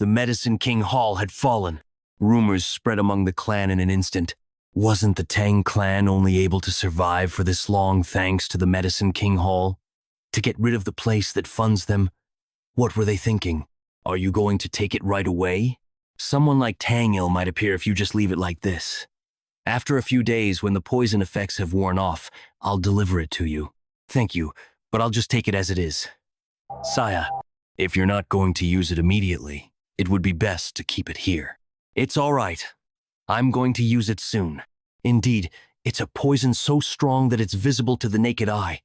The Medicine King Hall had fallen. Rumors spread among the clan in an instant. Wasn't the Tang clan only able to survive for this long thanks to the Medicine King Hall? To get rid of the place that funds them? What were they thinking? Are you going to take it right away? Someone like Tangil might appear if you just leave it like this. After a few days, when the poison effects have worn off, I'll deliver it to you. Thank you, but I'll just take it as it is. Saya, if you're not going to use it immediately, it would be best to keep it here. It's all right. I'm going to use it soon. Indeed, it's a poison so strong that it's visible to the naked eye.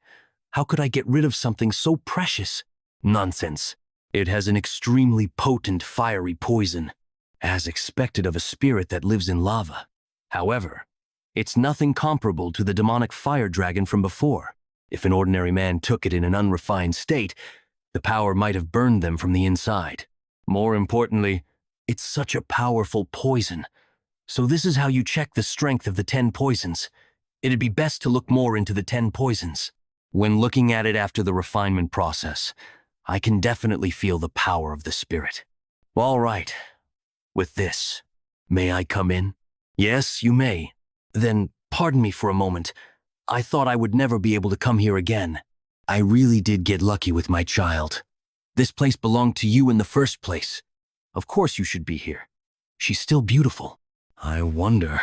How could I get rid of something so precious? Nonsense. It has an extremely potent, fiery poison, as expected of a spirit that lives in lava. However, it's nothing comparable to the demonic fire dragon from before. If an ordinary man took it in an unrefined state, the power might have burned them from the inside. More importantly, it's such a powerful poison. So this is how you check the strength of the 10 poisons. It'd be best to look more into the 10 poisons. When looking at it after the refinement process, I can definitely feel the power of the spirit. All right. With this, may I come in? Yes, you may. Then pardon me for a moment. I thought I would never be able to come here again. I really did get lucky with my child. This place belonged to you in the first place. Of course you should be here. She's still beautiful. I wonder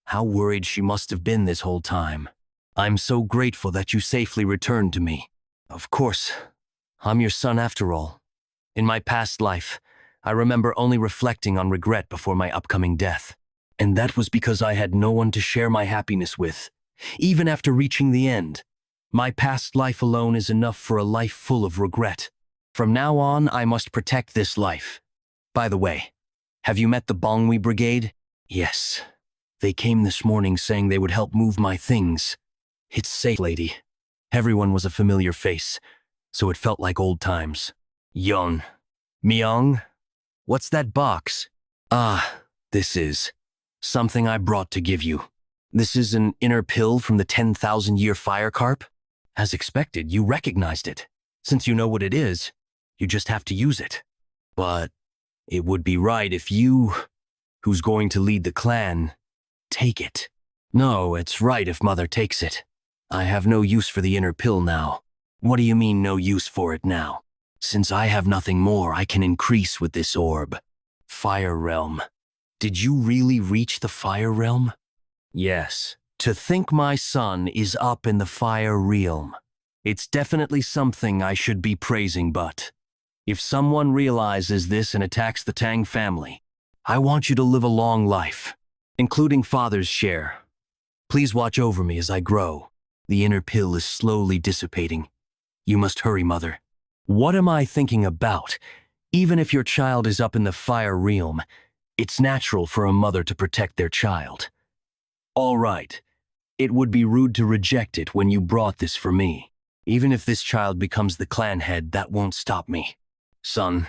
how worried she must have been this whole time. I'm so grateful that you safely returned to me. Of course, I'm your son after all. In my past life, I remember only reflecting on regret before my upcoming death. And that was because I had no one to share my happiness with. Even after reaching the end, my past life alone is enough for a life full of regret. From now on, I must protect this life. By the way, have you met the Bongui Brigade? Yes. They came this morning saying they would help move my things. It's safe, lady. Everyone was a familiar face, so it felt like old times. Young. Myung? What's that box? Ah, this is something I brought to give you. This is an inner pill from the 10,000-year fire carp? As expected, you recognized it. Since you know what it is, you just have to use it. But it would be right if you, who's going to lead the clan, take it. No, it's right if Mother takes it. I have no use for the inner pill now. What do you mean no use for it now? Since I have nothing more, I can increase with this orb. Fire Realm. Did you really reach the Fire Realm? Yes. To think my son is up in the Fire Realm. It's definitely something I should be praising, but if someone realizes this and attacks the Tang family, I want you to live a long life, including Father's share. Please watch over me as I grow. The inner pill is slowly dissipating. You must hurry, Mother. What am I thinking about? Even if your child is up in the Fire Realm, it's natural for a mother to protect their child. All right. It would be rude to reject it when you brought this for me. Even if this child becomes the clan head, that won't stop me. Son,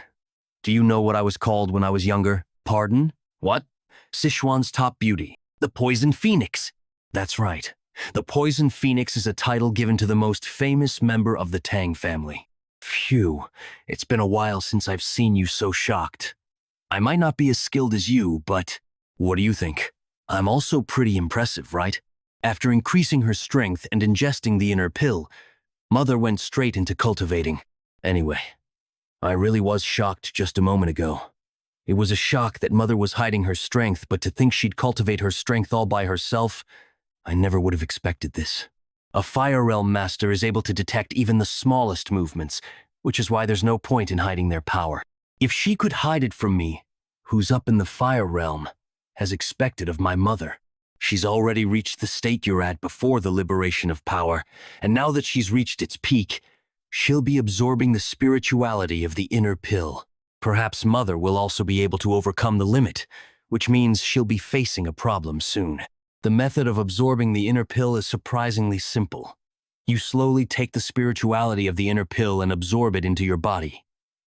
do you know what I was called when I was younger? Pardon? What? Sichuan's top beauty. The Poison Phoenix. That's right. The Poison Phoenix is a title given to the most famous member of the Tang family. Phew, it's been a while since I've seen you so shocked. I might not be as skilled as you, but what do you think? I'm also pretty impressive, right? After increasing her strength and ingesting the inner pill, Mother went straight into cultivating. Anyway, I really was shocked just a moment ago. It was a shock that Mother was hiding her strength, but to think she'd cultivate her strength all by herself, I never would have expected this. A Fire Realm master is able to detect even the smallest movements, which is why there's no point in hiding their power. If she could hide it from me, who's up in the Fire Realm, as expected of my mother. She's already reached the state you're at before the liberation of power, and now that she's reached its peak, she'll be absorbing the spirituality of the inner pill. Perhaps Mother will also be able to overcome the limit, which means she'll be facing a problem soon. The method of absorbing the inner pill is surprisingly simple. You slowly take the spirituality of the inner pill and absorb it into your body.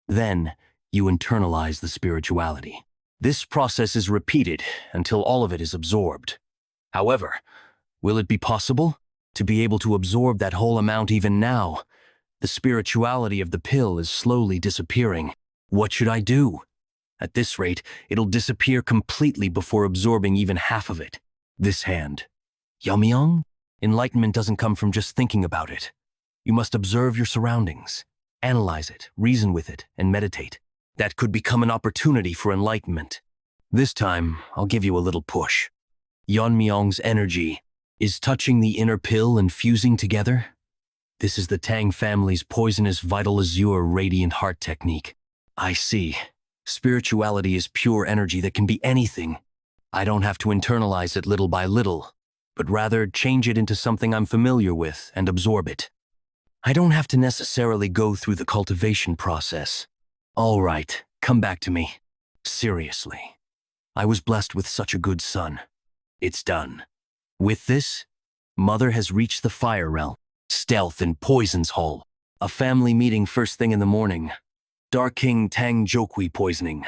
Then, you internalize the spirituality. This process is repeated until all of it is absorbed. However, will it be possible to be able to absorb that whole amount even now? The spirituality of the pill is slowly disappearing. What should I do? At this rate, it'll disappear completely before absorbing even half of it. This hand. Yamyang? Enlightenment doesn't come from just thinking about it. You must observe your surroundings, analyze it, reason with it, and meditate. That could become an opportunity for enlightenment. This time, I'll give you a little push. Yeonmyong's energy is touching the inner pill and fusing together. This is the Tang family's poisonous vital azure radiant heart technique. I see. Spirituality is pure energy that can be anything. I don't have to internalize it little by little, but rather change it into something I'm familiar with and absorb it. I don't have to necessarily go through the cultivation process. All right, come back to me. Seriously. I was blessed with such a good son. It's done. With this, Mother has reached the Fire Realm. Stealth in Poison's Hall. A family meeting first thing in the morning. Dark King Tang Jokui poisoning.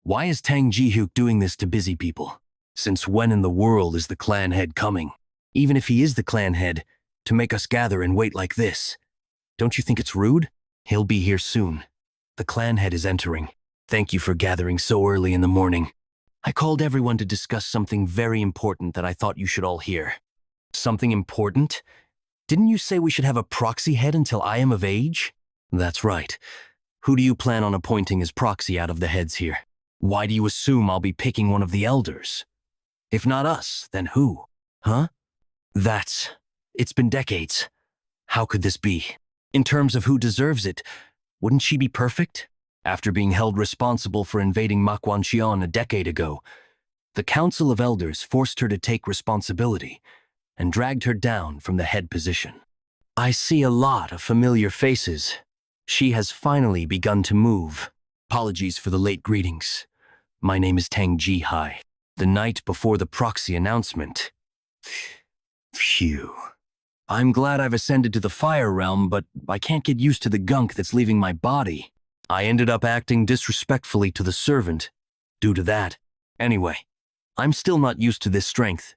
Why is Tang Jihyuk doing this to busy people? Since when in the world is the clan head coming? Even if he is the clan head, to make us gather and wait like this. Don't you think it's rude? He'll be here soon. The clan head is entering. Thank you for gathering so early in the morning. I called everyone to discuss something very important that I thought you should all hear. Something important? Didn't you say we should have a proxy head until I am of age? That's right. Who do you plan on appointing as proxy out of the heads here? Why do you assume I'll be picking one of the elders? If not us, then who? Huh? It's been decades. How could this be? In terms of who deserves it, wouldn't she be perfect? After being held responsible for invading Makwancheon a decade ago, the Council of Elders forced her to take responsibility and dragged her down from the head position. I see a lot of familiar faces. She has finally begun to move. Apologies for the late greetings. My name is Tang Jihai. The night before the proxy announcement. Phew. I'm glad I've ascended to the Fire Realm, but I can't get used to the gunk that's leaving my body. I ended up acting disrespectfully to the servant due to that. Anyway, I'm still not used to this strength.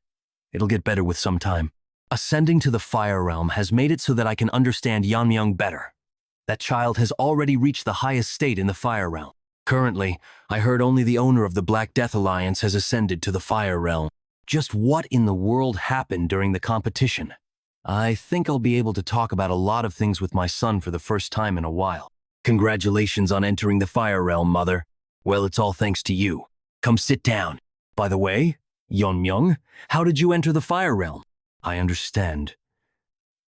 It'll get better with some time. Ascending to the Fire Realm has made it so that I can understand Yeonmyung better. That child has already reached the highest state in the Fire Realm. Currently, I heard only the owner of the Black Death Alliance has ascended to the Fire Realm. Just what in the world happened during the competition? I think I'll be able to talk about a lot of things with my son for the first time in a while. Congratulations on entering the Fire Realm, Mother. Well, it's all thanks to you. Come sit down. By the way, Yeonmyung, how did you enter the Fire Realm? I understand.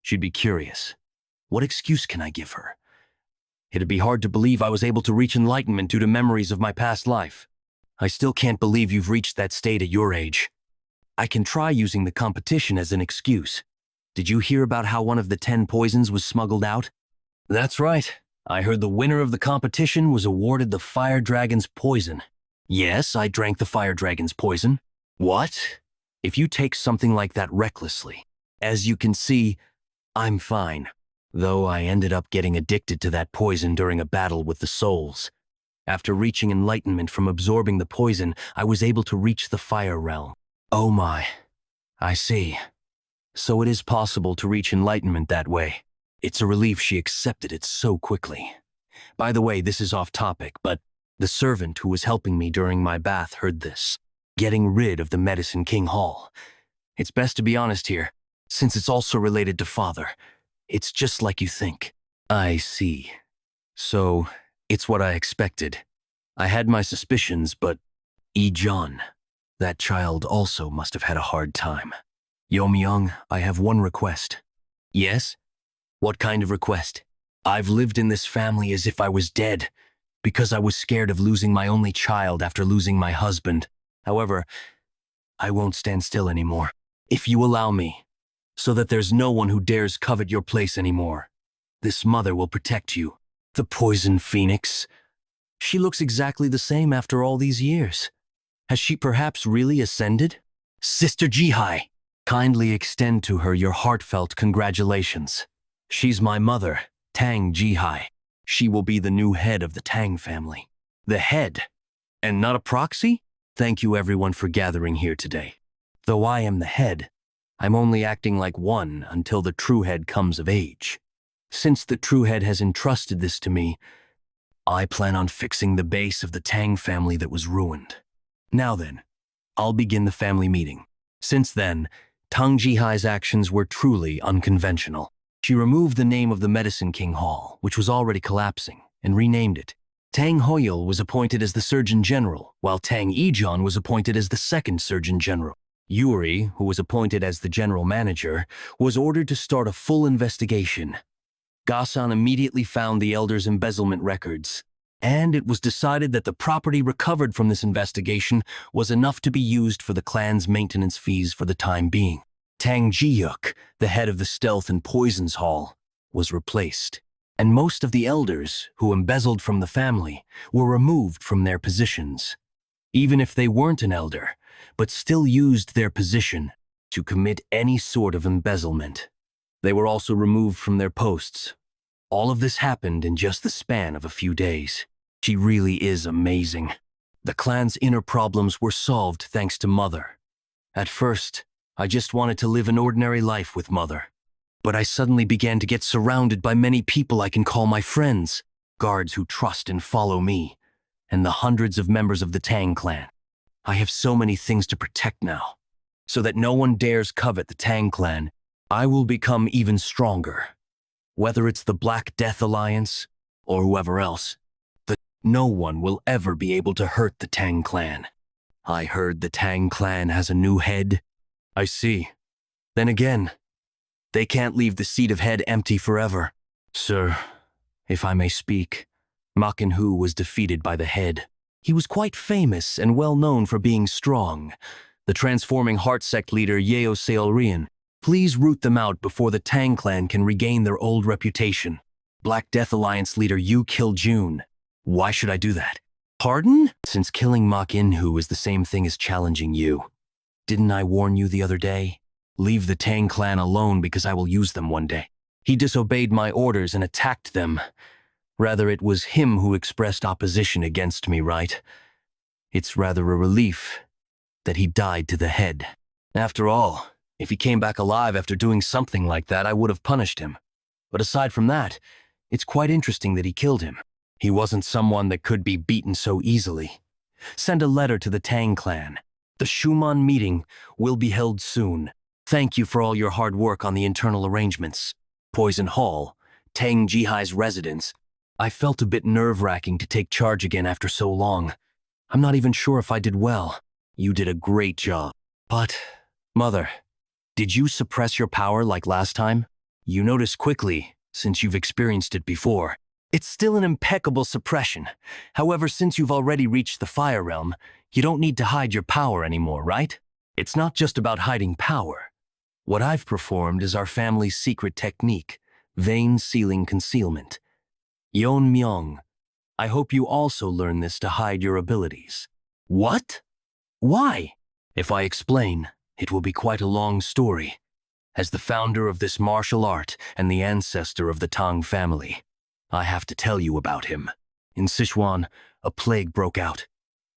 She'd be curious. What excuse can I give her? It'd be hard to believe I was able to reach enlightenment due to memories of my past life. I still can't believe you've reached that state at your age. I can try using the competition as an excuse. Did you hear about how one of the 10 poisons was smuggled out? That's right. I heard the winner of the competition was awarded the Fire Dragon's poison. Yes, I drank the Fire Dragon's poison. What? If you take something like that recklessly. As you can see, I'm fine. Though I ended up getting addicted to that poison during a battle with the souls. After reaching enlightenment from absorbing the poison, I was able to reach the Fire Realm. Oh my. I see. So it is possible to reach enlightenment that way. It's a relief she accepted it so quickly. By the way, this is off topic, but the servant who was helping me during my bath heard this. Getting rid of the Medicine King Hall. It's best to be honest here, since it's also related to father. It's just like you think. I see. So, it's what I expected. I had my suspicions, but Yi-John, that child also must have had a hard time. Yeonmyung, I have one request. Yes? What kind of request? I've lived in this family as if I was dead, because I was scared of losing my only child after losing my husband. However, I won't stand still anymore. If you allow me, so that there's no one who dares covet your place anymore. This mother will protect you. The Poison Phoenix. She looks exactly the same after all these years. Has she perhaps really ascended? Sister Jihai, kindly extend to her your heartfelt congratulations. She's my mother, Tang Jihai. She will be the new head of the Tang family. The head? And not a proxy? Thank you everyone for gathering here today. Though I am the head, I'm only acting like one until the true head comes of age. Since the true head has entrusted this to me, I plan on fixing the base of the Tang family that was ruined. Now then, I'll begin the family meeting. Since then, Tang Jihai's actions were truly unconventional. She removed the name of the Medicine King Hall, which was already collapsing, and renamed it. Tang Hoyul was appointed as the Surgeon General, while Tang Yijian was appointed as the second Surgeon General. Yuri, who was appointed as the General Manager, was ordered to start a full investigation. Gasan immediately found the elders' embezzlement records, and it was decided that the property recovered from this investigation was enough to be used for the clan's maintenance fees for the time being. Tang Jiyuk, the head of the Stealth and Poisons Hall, was replaced, and most of the elders who embezzled from the family were removed from their positions. Even if they weren't an elder, but still used their position to commit any sort of embezzlement. They were also removed from their posts. All of this happened in just the span of a few days. She really is amazing. The clan's inner problems were solved thanks to Mother. At first, I just wanted to live an ordinary life with Mother. But I suddenly began to get surrounded by many people I can call my friends, guards who trust and follow me, and the hundreds of members of the Tang clan. I have so many things to protect now, so that no one dares covet the Tang clan. I will become even stronger. Whether it's the Black Death Alliance or whoever else, no one will ever be able to hurt the Tang clan. I heard the Tang clan has a new head. I see. Then again, they can't leave the seat of head empty forever. Sir, if I may speak, Ma Kunhu was defeated by the head. He was quite famous and well known for being strong. The transforming heart sect leader Yeo Seolrian. Please root them out before the Tang clan can regain their old reputation. Black Death Alliance leader Yu Kil-jun. Why should I do that? Pardon? Since killing Ma Kunhu is the same thing as challenging you. Didn't I warn you the other day? Leave the Tang clan alone because I will use them one day. He disobeyed my orders and attacked them. Rather, it was him who expressed opposition against me, right? It's rather a relief that he died to the head. After all, if he came back alive after doing something like that, I would have punished him. But aside from that, it's quite interesting that he killed him. He wasn't someone that could be beaten so easily. Send a letter to the Tang clan. The Schumann meeting will be held soon. Thank you for all your hard work on the internal arrangements. Poison Hall, Tang Jihai's residence. I felt a bit nerve-wracking to take charge again after so long. I'm not even sure if I did well. You did a great job. But, Mother, did you suppress your power like last time? You notice quickly, since you've experienced it before. It's still an impeccable suppression. However, since you've already reached the Fire Realm, you don't need to hide your power anymore, right? It's not just about hiding power. What I've performed is our family's secret technique, vein sealing concealment. Yeon Myung, I hope you also learn this to hide your abilities. What? Why? If I explain, it will be quite a long story. As the founder of this martial art and the ancestor of the Tang family, I have to tell you about him. In Sichuan, a plague broke out.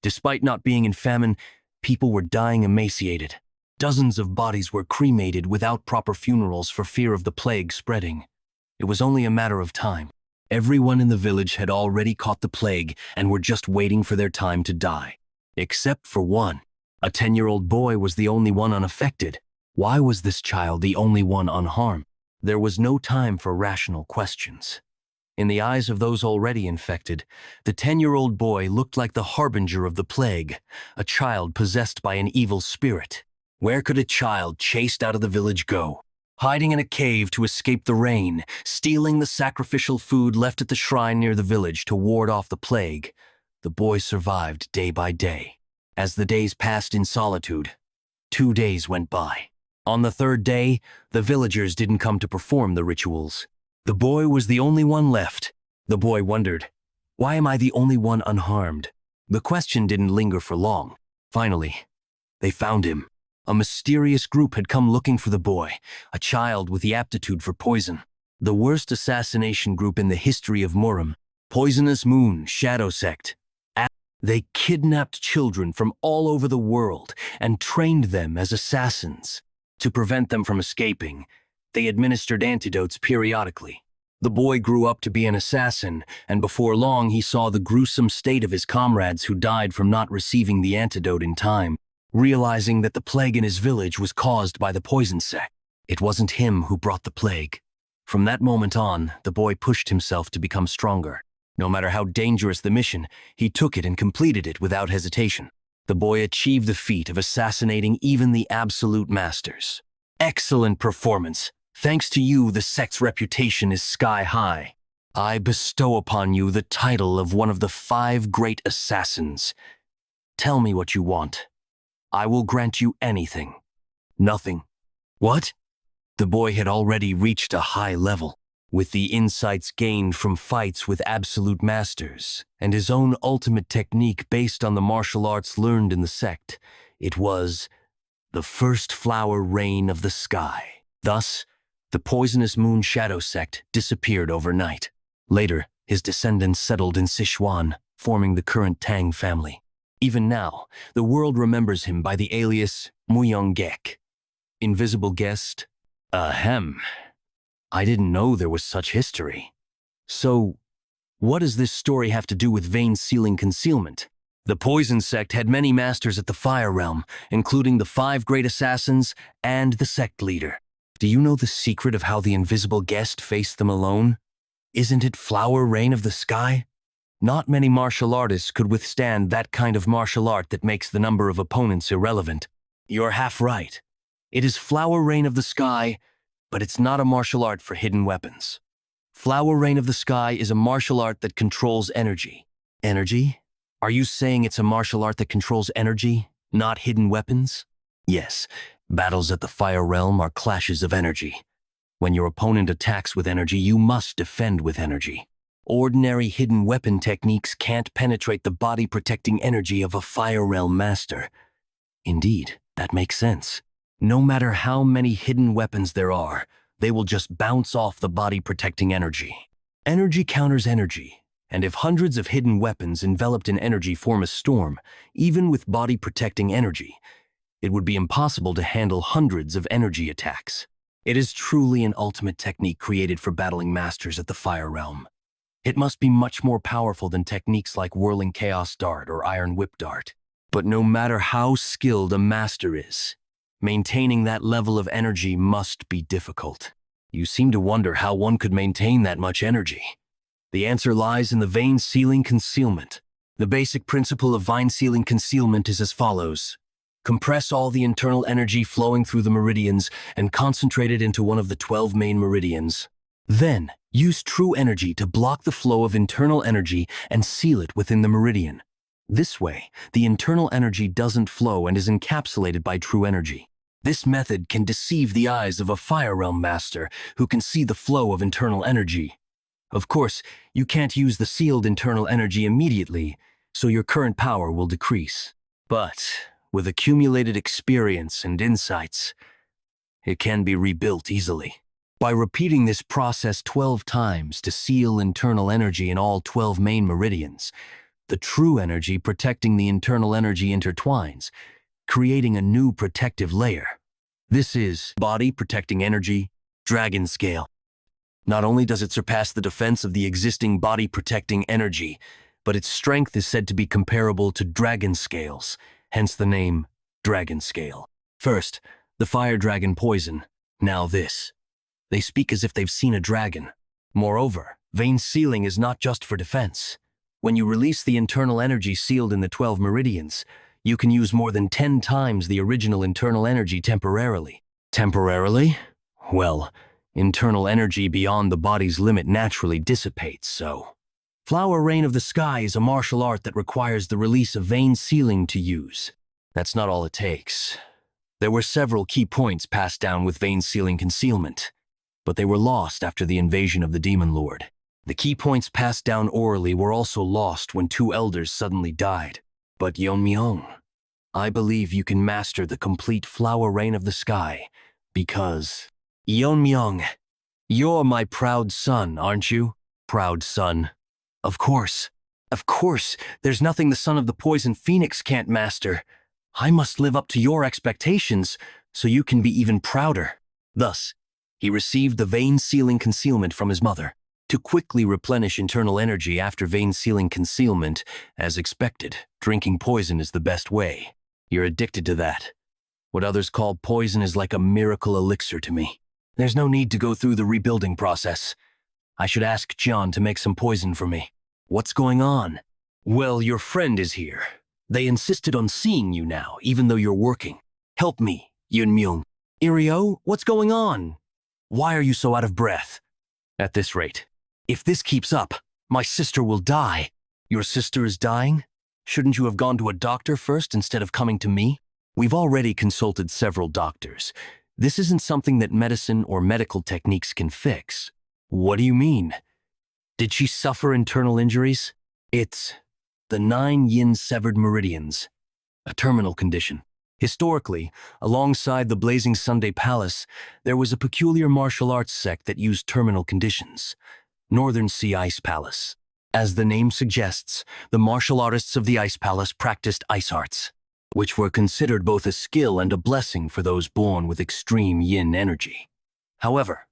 Despite not being in famine, people were dying emaciated. Dozens of bodies were cremated without proper funerals for fear of the plague spreading. It was only a matter of time. Everyone in the village had already caught the plague and were just waiting for their time to die. Except for one. A 10-year-old boy was the only one unaffected. Why was this child the only one unharmed? There was no time for rational questions. In the eyes of those already infected, the 10-year-old boy looked like the harbinger of the plague, a child possessed by an evil spirit. Where could a child chased out of the village go? Hiding in a cave to escape the rain, stealing the sacrificial food left at the shrine near the village to ward off the plague, the boy survived day by day. As the days passed in solitude, 2 days went by. On the 3rd day, the villagers didn't come to perform the rituals. The boy was the only one left. The boy wondered, why am I the only one unharmed? The question didn't linger for long. Finally, they found him. A mysterious group had come looking for the boy, a child with the aptitude for poison. The worst assassination group in the history of Murim, Poisonous Moon Shadow Sect. They kidnapped children from all over the world and trained them as assassins. To prevent them from escaping, they administered antidotes periodically. The boy grew up to be an assassin, and before long he saw the gruesome state of his comrades who died from not receiving the antidote in time. Realizing that the plague in his village was caused by the poison sect, it wasn't him who brought the plague. From that moment on, the boy pushed himself to become stronger. No matter how dangerous the mission, he took it and completed it without hesitation. The boy achieved the feat of assassinating even the absolute masters. Excellent performance. Thanks to you, the sect's reputation is sky high. I bestow upon you the title of one of the 5 great assassins. Tell me what you want. I will grant you anything. Nothing. What? The boy had already reached a high level. With the insights gained from fights with absolute masters, and his own ultimate technique based on the martial arts learned in the sect, it was the first flower rain of the sky. Thus, the poisonous Moon Shadow sect disappeared overnight. Later, his descendants settled in Sichuan, forming the current Tang family. Even now, the world remembers him by the alias Muyong Gek. Invisible guest? Ahem. I didn't know there was such history. So, what does this story have to do with vein sealing concealment? The poison sect had many masters at the Fire Realm, including the 5 great assassins and the sect leader. Do you know the secret of how the invisible guest faced them alone? Isn't it flower rain of the sky? Not many martial artists could withstand that kind of martial art that makes the number of opponents irrelevant. You're half right. It is flower rain of the sky, but it's not a martial art for hidden weapons. Flower rain of the sky is a martial art that controls energy. Energy? Are you saying it's a martial art that controls energy, not hidden weapons? Yes, battles at the Fire Realm are clashes of energy. When your opponent attacks with energy, you must defend with energy. Ordinary hidden weapon techniques can't penetrate the body-protecting energy of a Fire Realm master. Indeed, that makes sense. No matter how many hidden weapons there are, they will just bounce off the body-protecting energy. Energy counters energy, and if hundreds of hidden weapons enveloped in energy form a storm, even with body-protecting energy, it would be impossible to handle hundreds of energy attacks. It is truly an ultimate technique created for battling masters at the Fire Realm. It must be much more powerful than techniques like Whirling Chaos Dart or Iron Whip Dart. But no matter how skilled a master is, maintaining that level of energy must be difficult. You seem to wonder how one could maintain that much energy. The answer lies in the vein sealing concealment. The basic principle of vein sealing concealment is as follows. Compress all the internal energy flowing through the meridians and concentrate it into one of the 12 main meridians. Then, use true energy to block the flow of internal energy and seal it within the meridian. This way, the internal energy doesn't flow and is encapsulated by true energy. This method can deceive the eyes of a Fire Realm master who can see the flow of internal energy. Of course, you can't use the sealed internal energy immediately, so your current power will decrease. But, with accumulated experience and insights, it can be rebuilt easily. By repeating this process 12 times to seal internal energy in all 12 main meridians, the true energy protecting the internal energy intertwines, creating a new protective layer. This is Body Protecting Energy, Dragon Scale. Not only does it surpass the defense of the existing Body Protecting Energy, but its strength is said to be comparable to Dragon Scales, hence the name Dragon Scale. First, the Fire Dragon Poison, now this. They speak as if they've seen a dragon. Moreover, vein sealing is not just for defense. When you release the internal energy sealed in the 12 meridians, you can use more than 10 times the original internal energy temporarily. Temporarily? Well, internal energy beyond the body's limit naturally dissipates, so. Flower Rain of the Sky is a martial art that requires the release of vein sealing to use. That's not all it takes. There were several key points passed down with vein sealing concealment, but they were lost after the invasion of the Demon Lord. The key points passed down orally were also lost when 2 elders suddenly died. But Yeonmyeong, I believe you can master the complete Flower Rain of the Sky, because… Yeonmyeong, you're my proud son, aren't you? Proud son. Of course. Of course, there's nothing the son of the Poison Phoenix can't master. I must live up to your expectations, so you can be even prouder. Thus, he received the vein sealing concealment from his mother. To quickly replenish internal energy after vein sealing concealment, as expected, drinking poison is the best way. You're addicted to that. What others call poison is like a miracle elixir to me. There's no need to go through the rebuilding process. I should ask Jian to make some poison for me. What's going on? Well, your friend is here. They insisted on seeing you now, even though you're working. Help me, Yun Myung. Irio, what's going on? Why are you so out of breath? At this rate, if this keeps up, my sister will die. Your sister is dying? Shouldn't you have gone to a doctor first instead of coming to me? We've already consulted several doctors. This isn't something that medicine or medical techniques can fix. What do you mean? Did she suffer internal injuries? It's the 9 yin severed meridians, a terminal condition. Historically, alongside the Blazing Sunday Palace, there was a peculiar martial arts sect that used terminal conditions, Northern Sea Ice Palace. As the name suggests, the martial artists of the Ice Palace practiced ice arts, which were considered both a skill and a blessing for those born with extreme yin energy. However,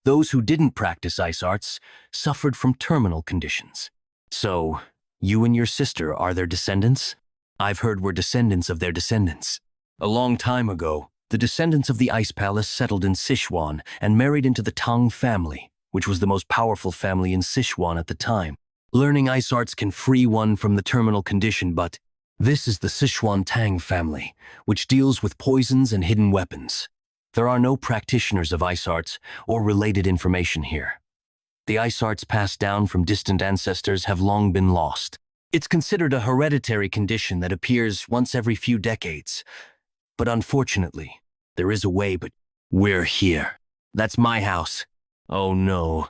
those who didn't practice ice arts suffered from terminal conditions. So, you and your sister are their descendants? I've heard we're descendants of their descendants. A long time ago, the descendants of the Ice Palace settled in Sichuan and married into the Tang family, which was the most powerful family in Sichuan at the time. Learning ice arts can free one from the terminal condition, but this is the Sichuan Tang family, which deals with poisons and hidden weapons. There are no practitioners of ice arts or related information here. The ice arts passed down from distant ancestors have long been lost. It's considered a hereditary condition that appears once every few decades. But unfortunately, there is a way, but we're here. That's my house. Oh no.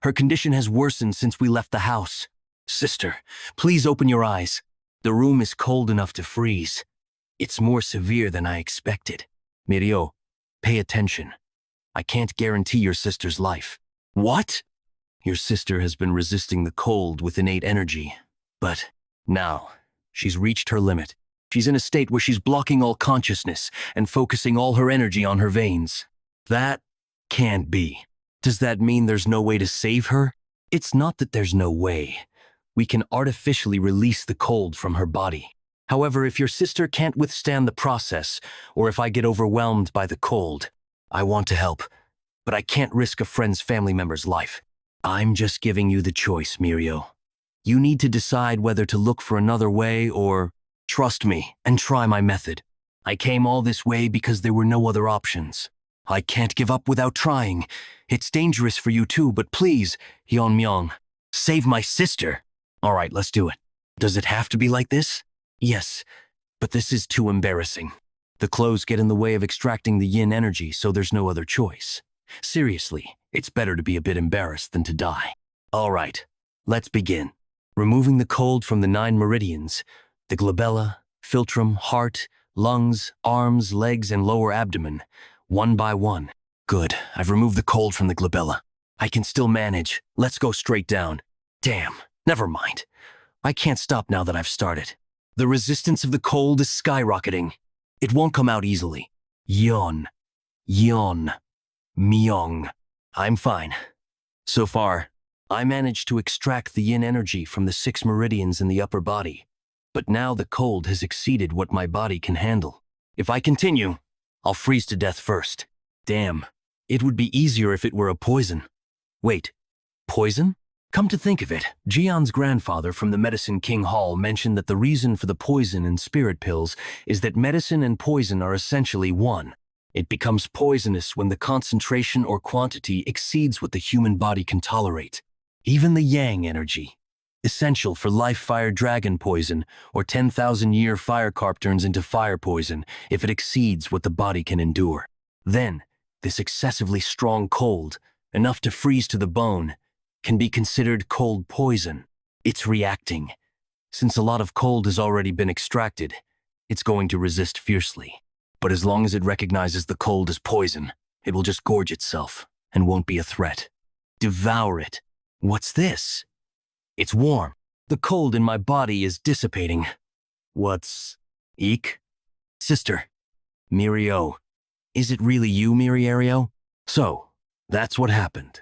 Her condition has worsened since we left the house. Sister, please open your eyes. The room is cold enough to freeze. It's more severe than I expected. Mirio, pay attention. I can't guarantee your sister's life. What? Your sister has been resisting the cold with innate energy, but now she's reached her limit. She's in a state where she's blocking all consciousness and focusing all her energy on her veins. That can't be. Does that mean there's no way to save her? It's not that there's no way. We can artificially release the cold from her body. However, if your sister can't withstand the process, or if I get overwhelmed by the cold, I want to help, but I can't risk a friend's family member's life. I'm just giving you the choice, Mirio. You need to decide whether to look for another way or trust me and try my method. I came all this way because there were no other options. I can't give up without trying. It's dangerous for you too, but please, Yeonmyung, save my sister. All right, let's do it. Does it have to be like this? Yes, but this is too embarrassing. The clothes get in the way of extracting the yin energy, so there's no other choice. Seriously, it's better to be a bit embarrassed than to die. All right, let's begin. Removing the cold from the 9 meridians, the glabella, philtrum, heart, lungs, arms, legs, and lower abdomen, one by one. Good, I've removed the cold from the glabella. I can still manage. Let's go straight down. Damn, never mind. I can't stop now that I've started. The resistance of the cold is skyrocketing. It won't come out easily. Yeon. Myung. I'm fine. So far, I managed to extract the yin energy from the 6 meridians in the upper body. But now the cold has exceeded what my body can handle. If I continue, I'll freeze to death first. Damn, it would be easier if it were a poison. Wait, poison? Come to think of it, Jian's grandfather from the Medicine King Hall mentioned that the reason for the poison in spirit pills is that medicine and poison are essentially one. It becomes poisonous when the concentration or quantity exceeds what the human body can tolerate. Even the yang energy, essential for life-fire dragon poison or 10,000-year fire carp turns into fire poison if it exceeds what the body can endure. Then, this excessively strong cold, enough to freeze to the bone, can be considered cold poison. It's reacting. Since a lot of cold has already been extracted, it's going to resist fiercely. But as long as it recognizes the cold as poison, it will just gorge itself and won't be a threat. Devour it. What's this? It's warm. The cold in my body is dissipating. What's... Eek? Sister. Mirio. Is it really you, Miriario? So, that's what happened.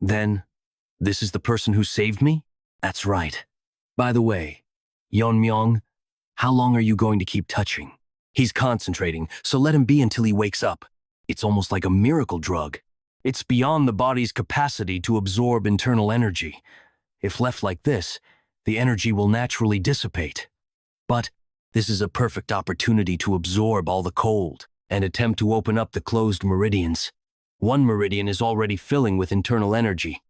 Then, This is the person who saved me? That's right. By the way, Yeonmyong, how long are you going to keep touching? He's concentrating, so let him be until he wakes up. It's almost like a miracle drug. It's beyond the body's capacity to absorb internal energy. If left like this, the energy will naturally dissipate. But this is a perfect opportunity to absorb all the cold and attempt to open up the closed meridians. One meridian is already filling with internal energy.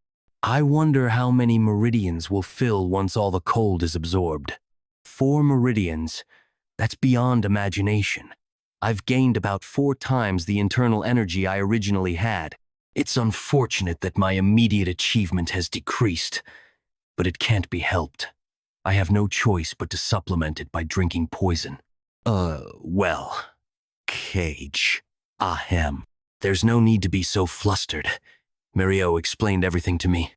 I wonder how many meridians will fill once all the cold is absorbed. 4 meridians. That's beyond imagination. I've gained about 4 times the internal energy I originally had. It's unfortunate that my immediate achievement has decreased, but it can't be helped. I have no choice but to supplement it by drinking poison. Well, Cage. Ahem. There's no need to be so flustered. Mirio explained everything to me.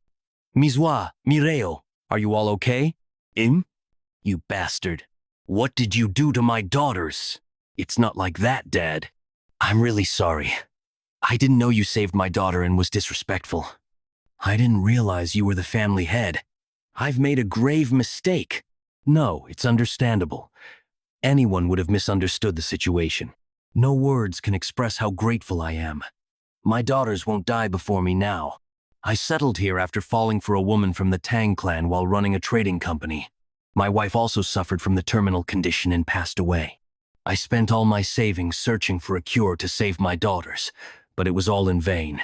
Mizwa, Mireo, are you all okay? You bastard. What did you do to my daughters? It's not like that, Dad. I'm really sorry. I didn't know you saved my daughter and was disrespectful. I didn't realize you were the family head. I've made a grave mistake. No, it's understandable. Anyone would have misunderstood the situation. No words can express how grateful I am. My daughters won't die before me now. I settled here after falling for a woman from the Tang clan while running a trading company. My wife also suffered from the terminal condition and passed away. I spent all my savings searching for a cure to save my daughters, but it was all in vain.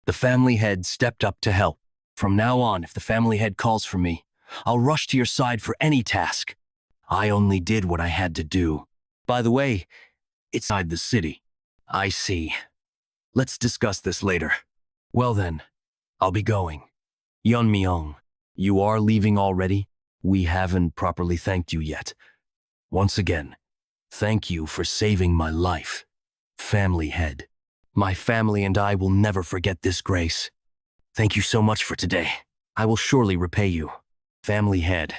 The family head stepped up to help. From now on, if the family head calls for me, I'll rush to your side for any task. I only did what I had to do. By the way, it's inside the city. I see. Let's discuss this later. Well then, I'll be going. Yeonmyong, you are leaving already? We haven't properly thanked you yet. Once again, thank you for saving my life. Family head. My family and I will never forget this grace. Thank you so much for today. I will surely repay you. Family head.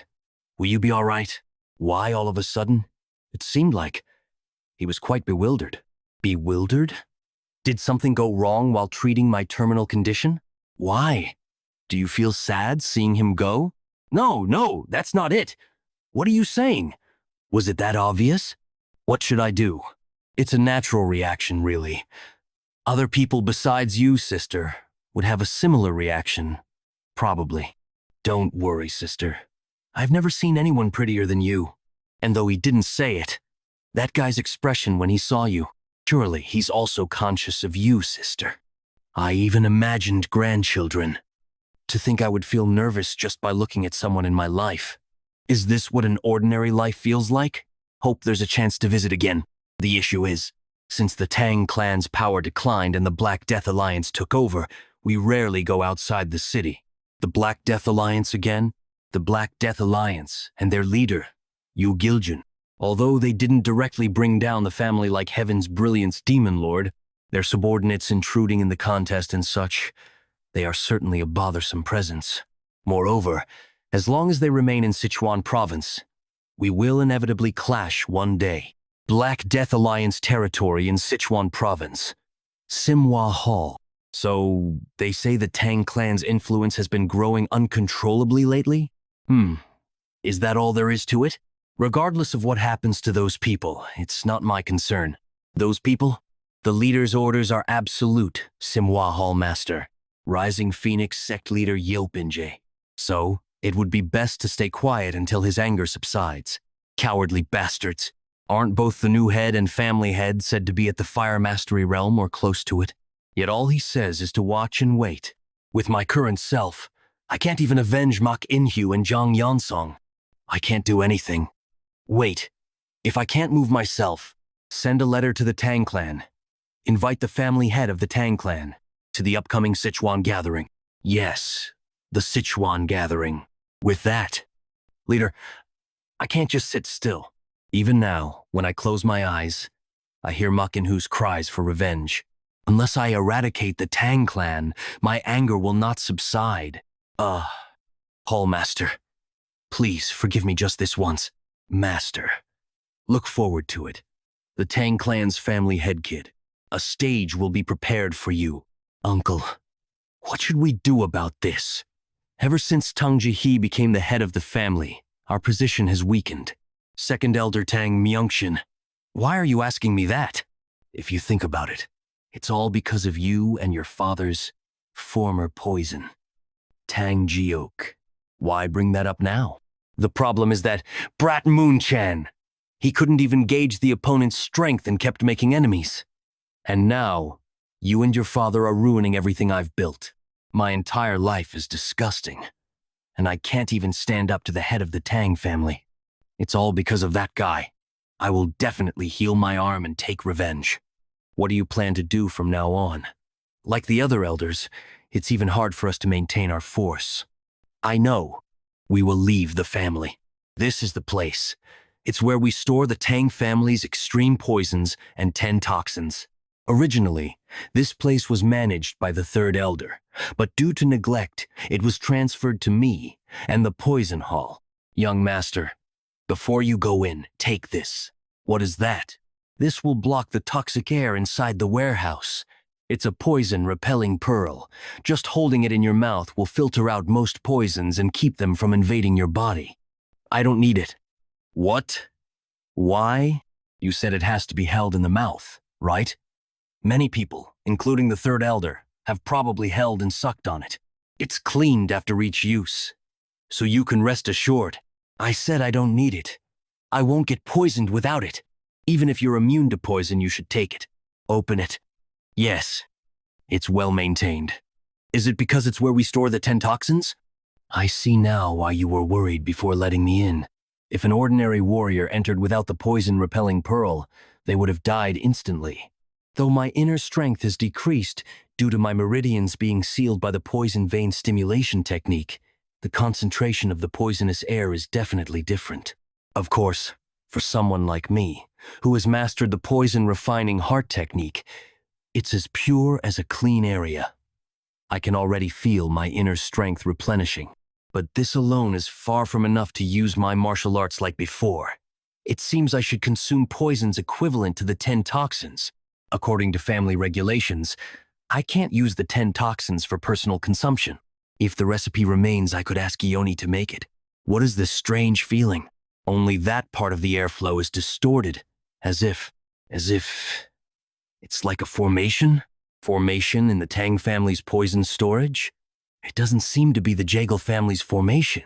Will you be all right? Why all of a sudden? It seemed like he was quite bewildered. Bewildered? Did something go wrong while treating my terminal condition? Why? Do you feel sad seeing him go? No, that's not it. What are you saying? Was it that obvious? What should I do? It's a natural reaction, really. Other people besides you, sister, would have a similar reaction. Probably. Don't worry, sister. I've never seen anyone prettier than you. And though he didn't say it, that guy's expression when he saw you, surely he's also conscious of you, sister. I even imagined grandchildren. To think I would feel nervous just by looking at someone in my life. Is this what an ordinary life feels like? Hope there's a chance to visit again. The issue is, since the Tang clan's power declined and the Black Death Alliance took over, we rarely go outside the city. The Black Death Alliance again? The Black Death Alliance and their leader, Yu Giljun. Although they didn't directly bring down the family like Heaven's Brilliance Demon Lord, their subordinates intruding in the contest and such, they are certainly a bothersome presence. Moreover, as long as they remain in Sichuan province, we will inevitably clash one day. Black Death Alliance territory in Sichuan province. Simhua Hall. So, they say the Tang clan's influence has been growing uncontrollably lately? Is that all there is to it? Regardless of what happens to those people, it's not my concern. Those people? The leader's orders are absolute, Simhua Hall Master. Rising Phoenix sect leader Yopinje. So, it would be best to stay quiet until his anger subsides. Cowardly bastards. Aren't both the new head and family head said to be at the Fire Mastery realm or close to it? Yet all he says is to watch and wait. With my current self, I can't even avenge Mak Inhu and Zhang Yansong. I can't do anything. Wait. If I can't move myself, send a letter to the Tang clan. Invite the family head of the Tang clan to the upcoming Sichuan gathering. Yes, the Sichuan gathering. With that, leader, I can't just sit still. Even now, when I close my eyes, I hear Mak Inhu's cries for revenge. Unless I eradicate the Tang clan, my anger will not subside. Hall Master, please forgive me just this once. Master, look forward to it. The Tang clan's family head kid. A stage will be prepared for you. Uncle, what should we do about this? Ever since Tang Jihe became the head of the family, our position has weakened. Second Elder Tang Myungxin. Why are you asking me that? If you think about it, it's all because of you and your father's former poison, Tang Jiok. Why bring that up now? The problem is that Brat Moonchan. He couldn't even gauge the opponent's strength and kept making enemies. And now, you and your father are ruining everything I've built. My entire life is disgusting, and I can't even stand up to the head of the Tang family. It's all because of that guy. I will definitely heal my arm and take revenge. What do you plan to do from now on? Like the other elders, it's even hard for us to maintain our force. I know. We will leave the family. This is the place. It's where we store the Tang family's extreme poisons and 10 toxins. Originally, this place was managed by the third elder, but due to neglect, it was transferred to me and the poison hall. Young master, before you go in, take this. What is that? This will block the toxic air inside the warehouse. It's a poison-repelling pearl. Just holding it in your mouth will filter out most poisons and keep them from invading your body. I don't need it. What? Why? You said it has to be held in the mouth, right? Many people, including the third elder, have probably held and sucked on it. It's cleaned after each use. So you can rest assured. I said I don't need it. I won't get poisoned without it. Even if you're immune to poison, you should take it. Open it. Yes. It's well maintained. Is it because it's where we store the 10 toxins? I see now why you were worried before letting me in. If an ordinary warrior entered without the poison-repelling pearl, they would have died instantly. Though my inner strength has decreased due to my meridians being sealed by the poison vein stimulation technique, the concentration of the poisonous air is definitely different. Of course, for someone like me, who has mastered the poison refining heart technique, it's as pure as a clean area. I can already feel my inner strength replenishing, but this alone is far from enough to use my martial arts like before. It seems I should consume poisons equivalent to the 10 toxins. According to family regulations, I can't use the 10 toxins for personal consumption. If the recipe remains, I could ask Ioni to make it. What is this strange feeling? Only that part of the airflow is distorted, as if it's like a formation? Formation in the Tang family's poison storage? It doesn't seem to be the Jaegel family's formation.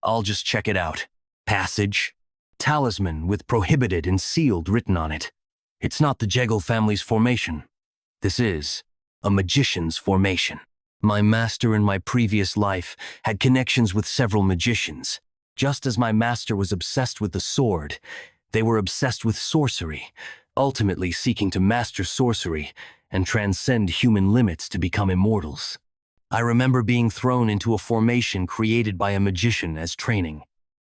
I'll just check it out. Passage. Talisman with prohibited and sealed written on it. It's not the Jaegel family's formation. This is a magician's formation. My master in my previous life had connections with several magicians. Just as my master was obsessed with the sword, they were obsessed with sorcery, ultimately seeking to master sorcery and transcend human limits to become immortals. I remember being thrown into a formation created by a magician as training.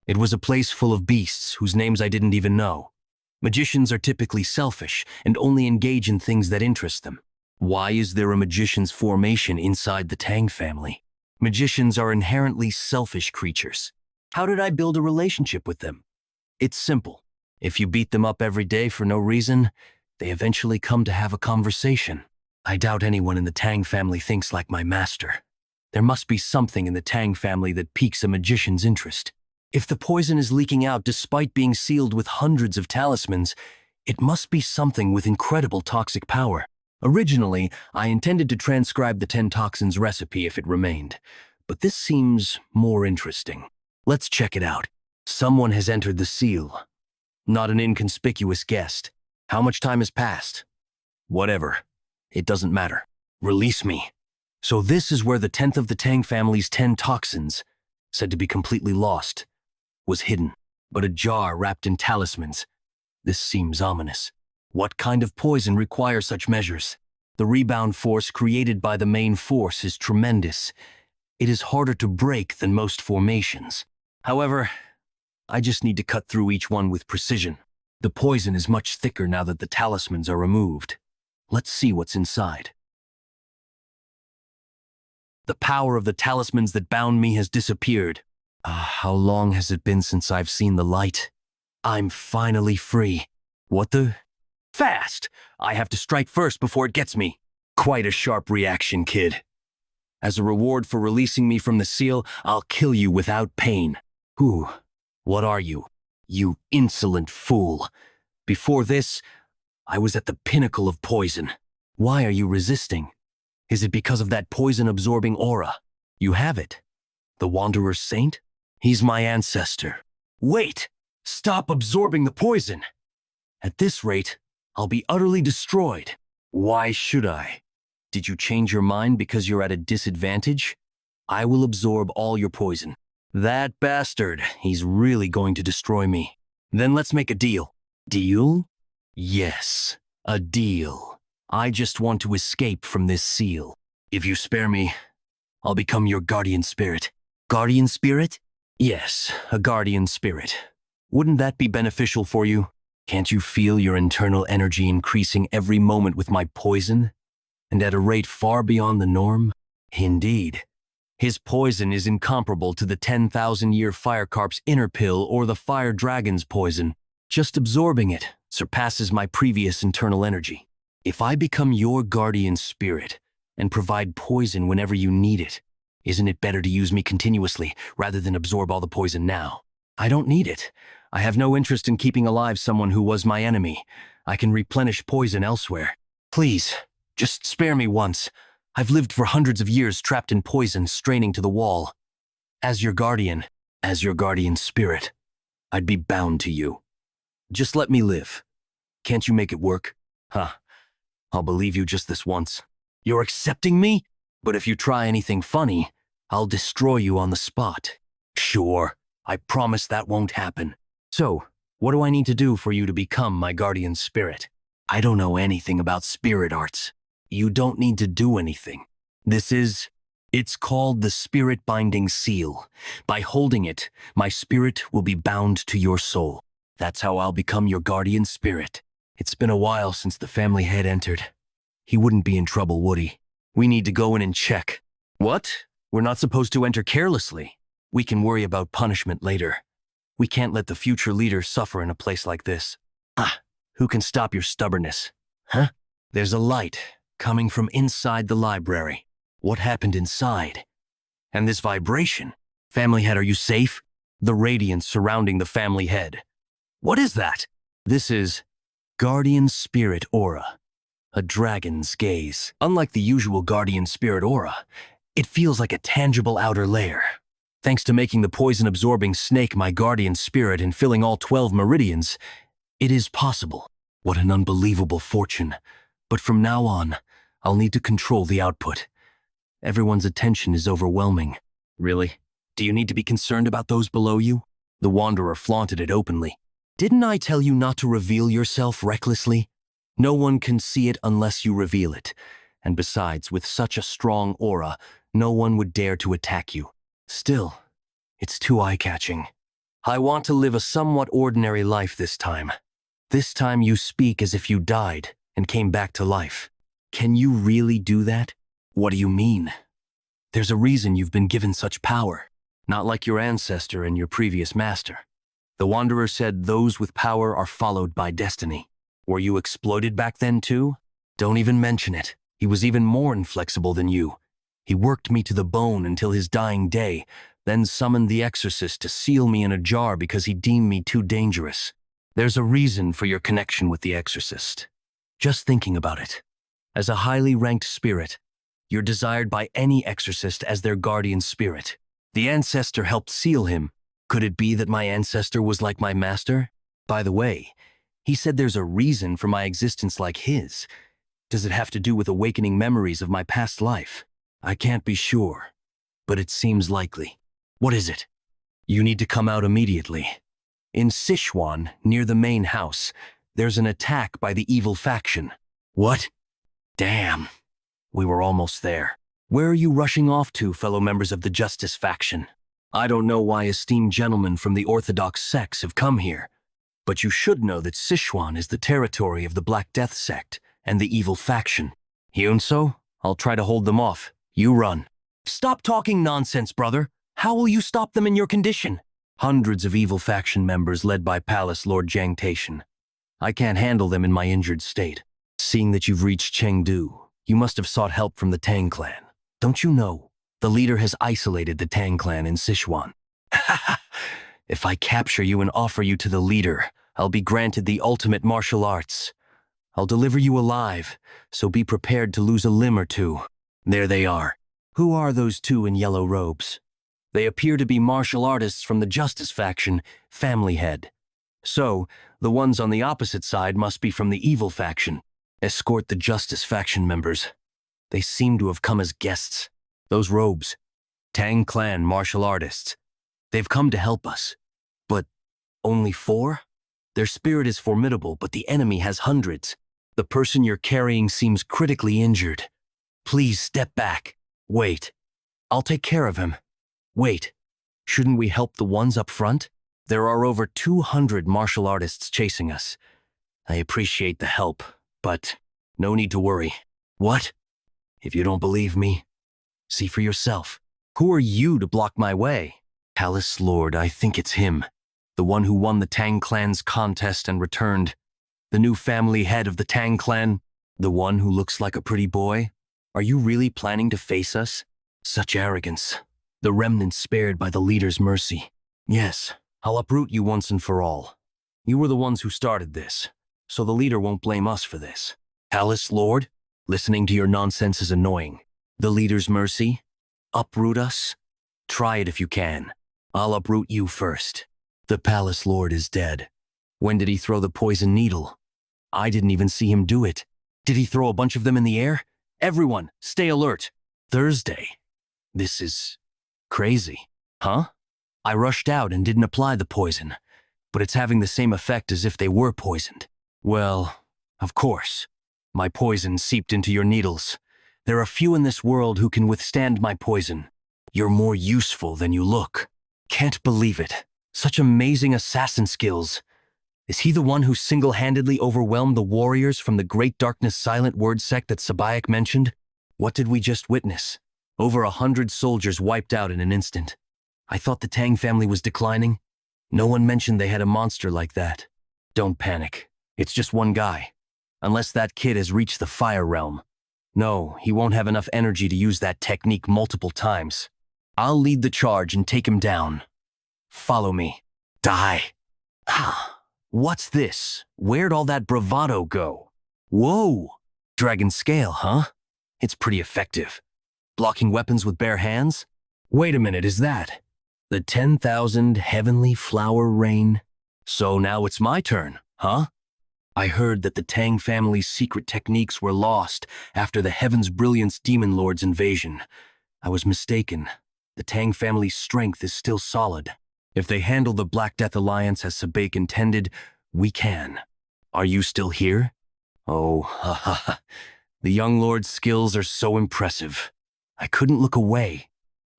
It was a place full of beasts whose names I didn't even know. Magicians are typically selfish and only engage in things that interest them. Why is there a magician's formation inside the Tang family? Magicians are inherently selfish creatures. How did I build a relationship with them? It's simple. If you beat them up every day for no reason, they eventually come to have a conversation. I doubt anyone in the Tang family thinks like my master. There must be something in the Tang family that piques a magician's interest. If the poison is leaking out despite being sealed with hundreds of talismans, it must be something with incredible toxic power. Originally, I intended to transcribe the 10 toxins recipe if it remained, but this seems more interesting. Let's check it out. Someone has entered the seal. Not an inconspicuous guest. How much time has passed? Whatever. It doesn't matter. Release me. So this is where the 10th of the Tang family's 10 toxins, said to be completely lost, was hidden. But a jar wrapped in talismans. This seems ominous. What kind of poison requires such measures? The rebound force created by the main force is tremendous. It is harder to break than most formations. However, I just need to cut through each one with precision. The poison is much thicker now that the talismans are removed. Let's see what's inside. The power of the talismans that bound me has disappeared. How long has it been since I've seen the light? I'm finally free. What the? Fast! I have to strike first before it gets me. Quite a sharp reaction, kid. As a reward for releasing me from the seal, I'll kill you without pain. Who? What are you? You insolent fool. Before this, I was at the pinnacle of poison. Why are you resisting? Is it because of that poison-absorbing aura? You have it. The Wanderer Saint? He's my ancestor. Wait! Stop absorbing the poison! At this rate, I'll be utterly destroyed. Why should I? Did you change your mind because you're at a disadvantage? I will absorb all your poison. That bastard, he's really going to destroy me. Then let's make a deal. Deal? Yes, a deal. I just want to escape from this seal. If you spare me, I'll become your guardian spirit. Guardian spirit? Yes, a guardian spirit. Wouldn't that be beneficial for you? Can't you feel your internal energy increasing every moment with my poison? And at a rate far beyond the norm? Indeed. His poison is incomparable to the 10,000-year fire carp's inner pill or the fire dragon's poison. Just absorbing it surpasses my previous internal energy. If I become your guardian spirit and provide poison whenever you need it, isn't it better to use me continuously rather than absorb all the poison now? I don't need it. I have no interest in keeping alive someone who was my enemy. I can replenish poison elsewhere. Please, just spare me once. I've lived for hundreds of years trapped in poison, straining to the wall. As your guardian spirit, I'd be bound to you. Just let me live. Can't you make it work? Huh. I'll believe you just this once. You're accepting me? But if you try anything funny, I'll destroy you on the spot. Sure, I promise that won't happen. So, what do I need to do for you to become my guardian spirit? I don't know anything about spirit arts. You don't need to do anything. It's called the Spirit Binding Seal. By holding it, my spirit will be bound to your soul. That's how I'll become your guardian spirit. It's been a while since the family head entered. He wouldn't be in trouble, would he? We need to go in and check. What? We're not supposed to enter carelessly. We can worry about punishment later. We can't let the future leader suffer in a place like this. Who can stop your stubbornness? Huh? There's a light coming from inside the library. What happened inside? And this vibration? Family head, are you safe? The radiance surrounding the family head. What is that? This is Guardian Spirit Aura. A dragon's gaze. Unlike the usual Guardian Spirit Aura, it feels like a tangible outer layer. Thanks to making the poison-absorbing snake my guardian spirit and filling all 12 meridians, it is possible. What an unbelievable fortune. But from now on, I'll need to control the output. Everyone's attention is overwhelming. Really? Do you need to be concerned about those below you? The Wanderer flaunted it openly. Didn't I tell you not to reveal yourself recklessly? No one can see it unless you reveal it. And besides, with such a strong aura, no one would dare to attack you. Still, it's too eye-catching. I want to live a somewhat ordinary life this time. This time you speak as if you died and came back to life. Can you really do that? What do you mean? There's a reason you've been given such power. Not like your ancestor and your previous master. The Wanderer said those with power are followed by destiny. Were you exploited back then too? Don't even mention it. He was even more inflexible than you. He worked me to the bone until his dying day, then summoned the exorcist to seal me in a jar because he deemed me too dangerous. There's a reason for your connection with the exorcist. Just thinking about it. As a highly ranked spirit, you're desired by any exorcist as their guardian spirit. The ancestor helped seal him. Could it be that my ancestor was like my master? By the way, he said there's a reason for my existence like his. Does it have to do with awakening memories of my past life? I can't be sure, but it seems likely. What is it? You need to come out immediately. In Sichuan, near the main house, there's an attack by the evil faction. What? Damn. We were almost there. Where are you rushing off to, fellow members of the Justice faction? I don't know why esteemed gentlemen from the Orthodox sects have come here, but you should know that Sichuan is the territory of the Black Death sect and the evil faction. Hyunso, I'll try to hold them off. You run. Stop talking nonsense, brother. How will you stop them in your condition? Hundreds of evil faction members led by Palace Lord Jiang Taishan. I can't handle them in my injured state. Seeing that you've reached Chengdu, you must have sought help from the Tang clan. Don't you know, The leader has isolated the Tang clan in Sichuan. If I capture you and offer you to the leader, I'll be granted the ultimate martial arts. I'll deliver you alive, so be prepared to lose a limb or two. There they are. Who are those two in yellow robes? They appear to be martial artists from the Justice faction, Family Head. So, the ones on the opposite side must be from the Evil faction. Escort the Justice faction members. They seem to have come as guests. Those robes. Tang clan martial artists. They've come to help us. But only 4? Their spirit is formidable, but the enemy has hundreds. The person you're carrying seems critically injured. Please step back. Wait. I'll take care of him. Wait. Shouldn't we help the ones up front? There are over 200 martial artists chasing us. I appreciate the help, but no need to worry. What? If you don't believe me, see for yourself. Who are you to block my way? Palace Lord, I think it's him. The one who won the Tang clan's contest and returned. The new family head of the Tang clan. The one who looks like a pretty boy. Are you really planning to face us? Such arrogance. The remnants spared by the leader's mercy. Yes, I'll uproot you once and for all. You were the ones who started this, so the leader won't blame us for this. Palace Lord, listening to your nonsense is annoying. The leader's mercy? Uproot us? Try it if you can. I'll uproot you first. The Palace Lord is dead. When did he throw the poison needle? I didn't even see him do it. Did he throw a bunch of them in the air? Everyone, stay alert. Thursday. This is crazy. Huh? I rushed out and didn't apply the poison, but it's having the same effect as if they were poisoned. Well, of course. My poison seeped into your needles. There are few in this world who can withstand my poison. You're more useful than you look. Can't believe it. Such amazing assassin skills. Is he the one who single-handedly overwhelmed the warriors from the Great Darkness Silent Word sect that Sabayak mentioned? What did we just witness? Over 100 soldiers wiped out in an instant. I thought the Tang family was declining. No one mentioned they had a monster like that. Don't panic. It's just one guy. Unless that kid has reached the Fire Realm. No, he won't have enough energy to use that technique multiple times. I'll lead the charge and take him down. Follow me. Die. What's this? Where'd all that bravado go? Whoa! Dragon scale, huh? It's pretty effective. Blocking weapons with bare hands? Wait a minute, is that the 10,000 heavenly flower rain? So now it's my turn, huh? I heard that the Tang family's secret techniques were lost after the Heaven's Brilliance Demon Lord's invasion. I was mistaken. The Tang family's strength is still solid. If they handle the Black Death Alliance as Sabek intended, we can. Are you still here? Oh, ha ha ha. The young lord's skills are so impressive. I couldn't look away.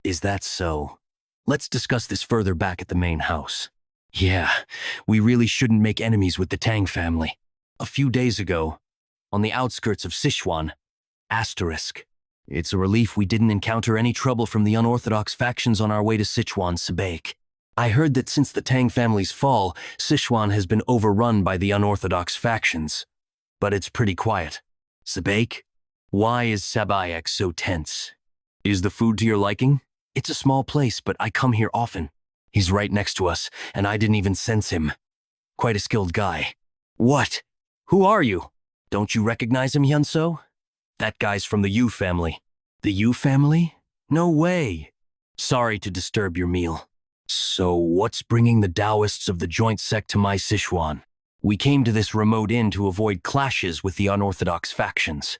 Is that so? Let's discuss this further back at the main house. Yeah, we really shouldn't make enemies with the Tang family. A few days ago, on the outskirts of Sichuan, Asterisk. It's a relief we didn't encounter any trouble from the unorthodox factions on our way to Sichuan, Sabek. I heard that since the Tang family's fall, Sichuan has been overrun by the unorthodox factions. But it's pretty quiet. Sabek, why is Sabayak so tense? Is the food to your liking? It's a small place, but I come here often. He's right next to us, and I didn't even sense him. Quite a skilled guy. What? Who are you? Don't you recognize him, Hyunso? That guy's from the Yu family. The Yu family? No way. Sorry to disturb your meal. So what's bringing the Taoists of the joint sect to my Sichuan? We came to this remote inn to avoid clashes with the unorthodox factions.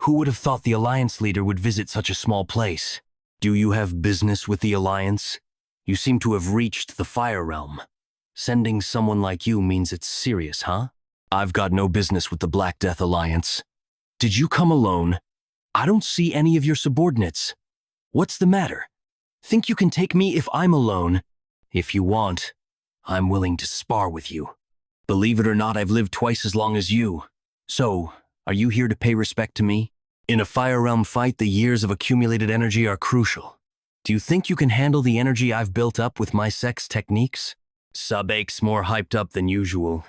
Who would have thought the Alliance leader would visit such a small place? Do you have business with the Alliance? You seem to have reached the Fire Realm. Sending someone like you means it's serious, huh? I've got no business with the Black Death Alliance. Did you come alone? I don't see any of your subordinates. What's the matter? Think you can take me if I'm alone? If you want, I'm willing to spar with you. Believe it or not, I've lived twice as long as you. So, are you here to pay respect to me? In a Fire Realm fight, the years of accumulated energy are crucial. Do you think you can handle the energy I've built up with my sex techniques? Sabek's more hyped up than usual.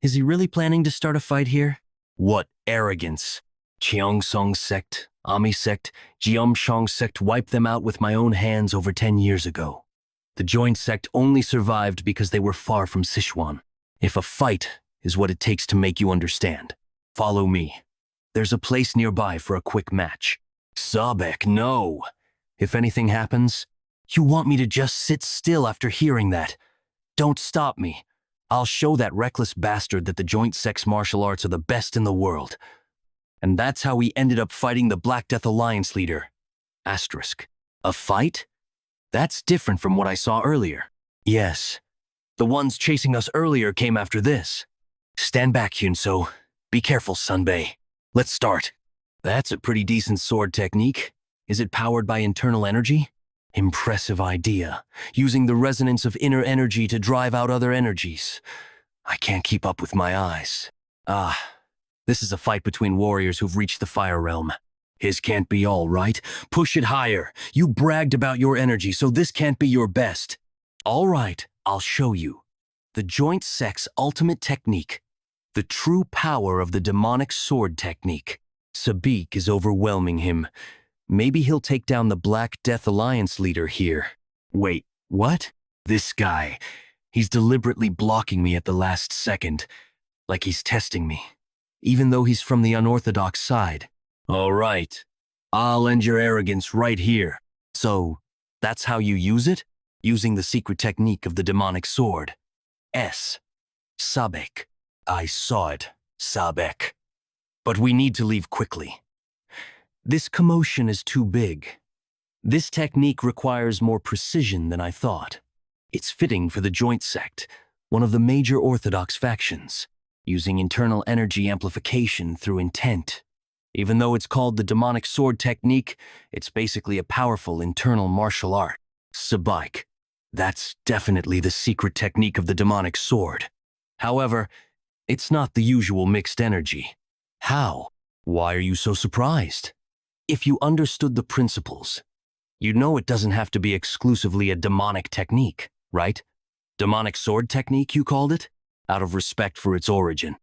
Is he really planning to start a fight here? What arrogance. Cheongsong sect, Ami sect, Jeomshong sect wiped them out with my own hands over 10 years ago. The joint sect only survived because they were far from Sichuan. If a fight is what it takes to make you understand, follow me. There's a place nearby for a quick match. Sabek, no. If anything happens, you want me to just sit still after hearing that. Don't stop me. I'll show that reckless bastard that the joint sect's martial arts are the best in the world. And that's how we ended up fighting the Black Death Alliance leader. Asterisk. A fight? That's different from what I saw earlier. Yes. The ones chasing us earlier came after this. Stand back, Hyunso. Be careful, Sunbae. Let's start. That's a pretty decent sword technique. Is it powered by internal energy? Impressive idea. Using the resonance of inner energy to drive out other energies. I can't keep up with my eyes. This is a fight between warriors who've reached the fire realm. His can't be all, right? Push it higher. You bragged about your energy, so this can't be your best. All right, I'll show you. The joint sect's ultimate technique. The true power of the demonic sword technique. Sabik is overwhelming him. Maybe he'll take down the Black Death Alliance leader here. Wait, what? This guy. He's deliberately blocking me at the last second. Like he's testing me. Even though he's from the unorthodox side. All right. I'll end your arrogance right here. So, that's how you use it? Using the secret technique of the demonic sword. Sabek. I saw it, Sabek. But we need to leave quickly. This commotion is too big. This technique requires more precision than I thought. It's fitting for the joint sect, one of the major orthodox factions, using internal energy amplification through intent. Even though it's called the demonic sword technique, it's basically a powerful internal martial art. Sabek. That's definitely the secret technique of the demonic sword. However, it's not the usual mixed energy. How? Why are you so surprised? If you understood the principles, you'd know it doesn't have to be exclusively a demonic technique, right? Demonic sword technique, you called it? Out of respect for its origin.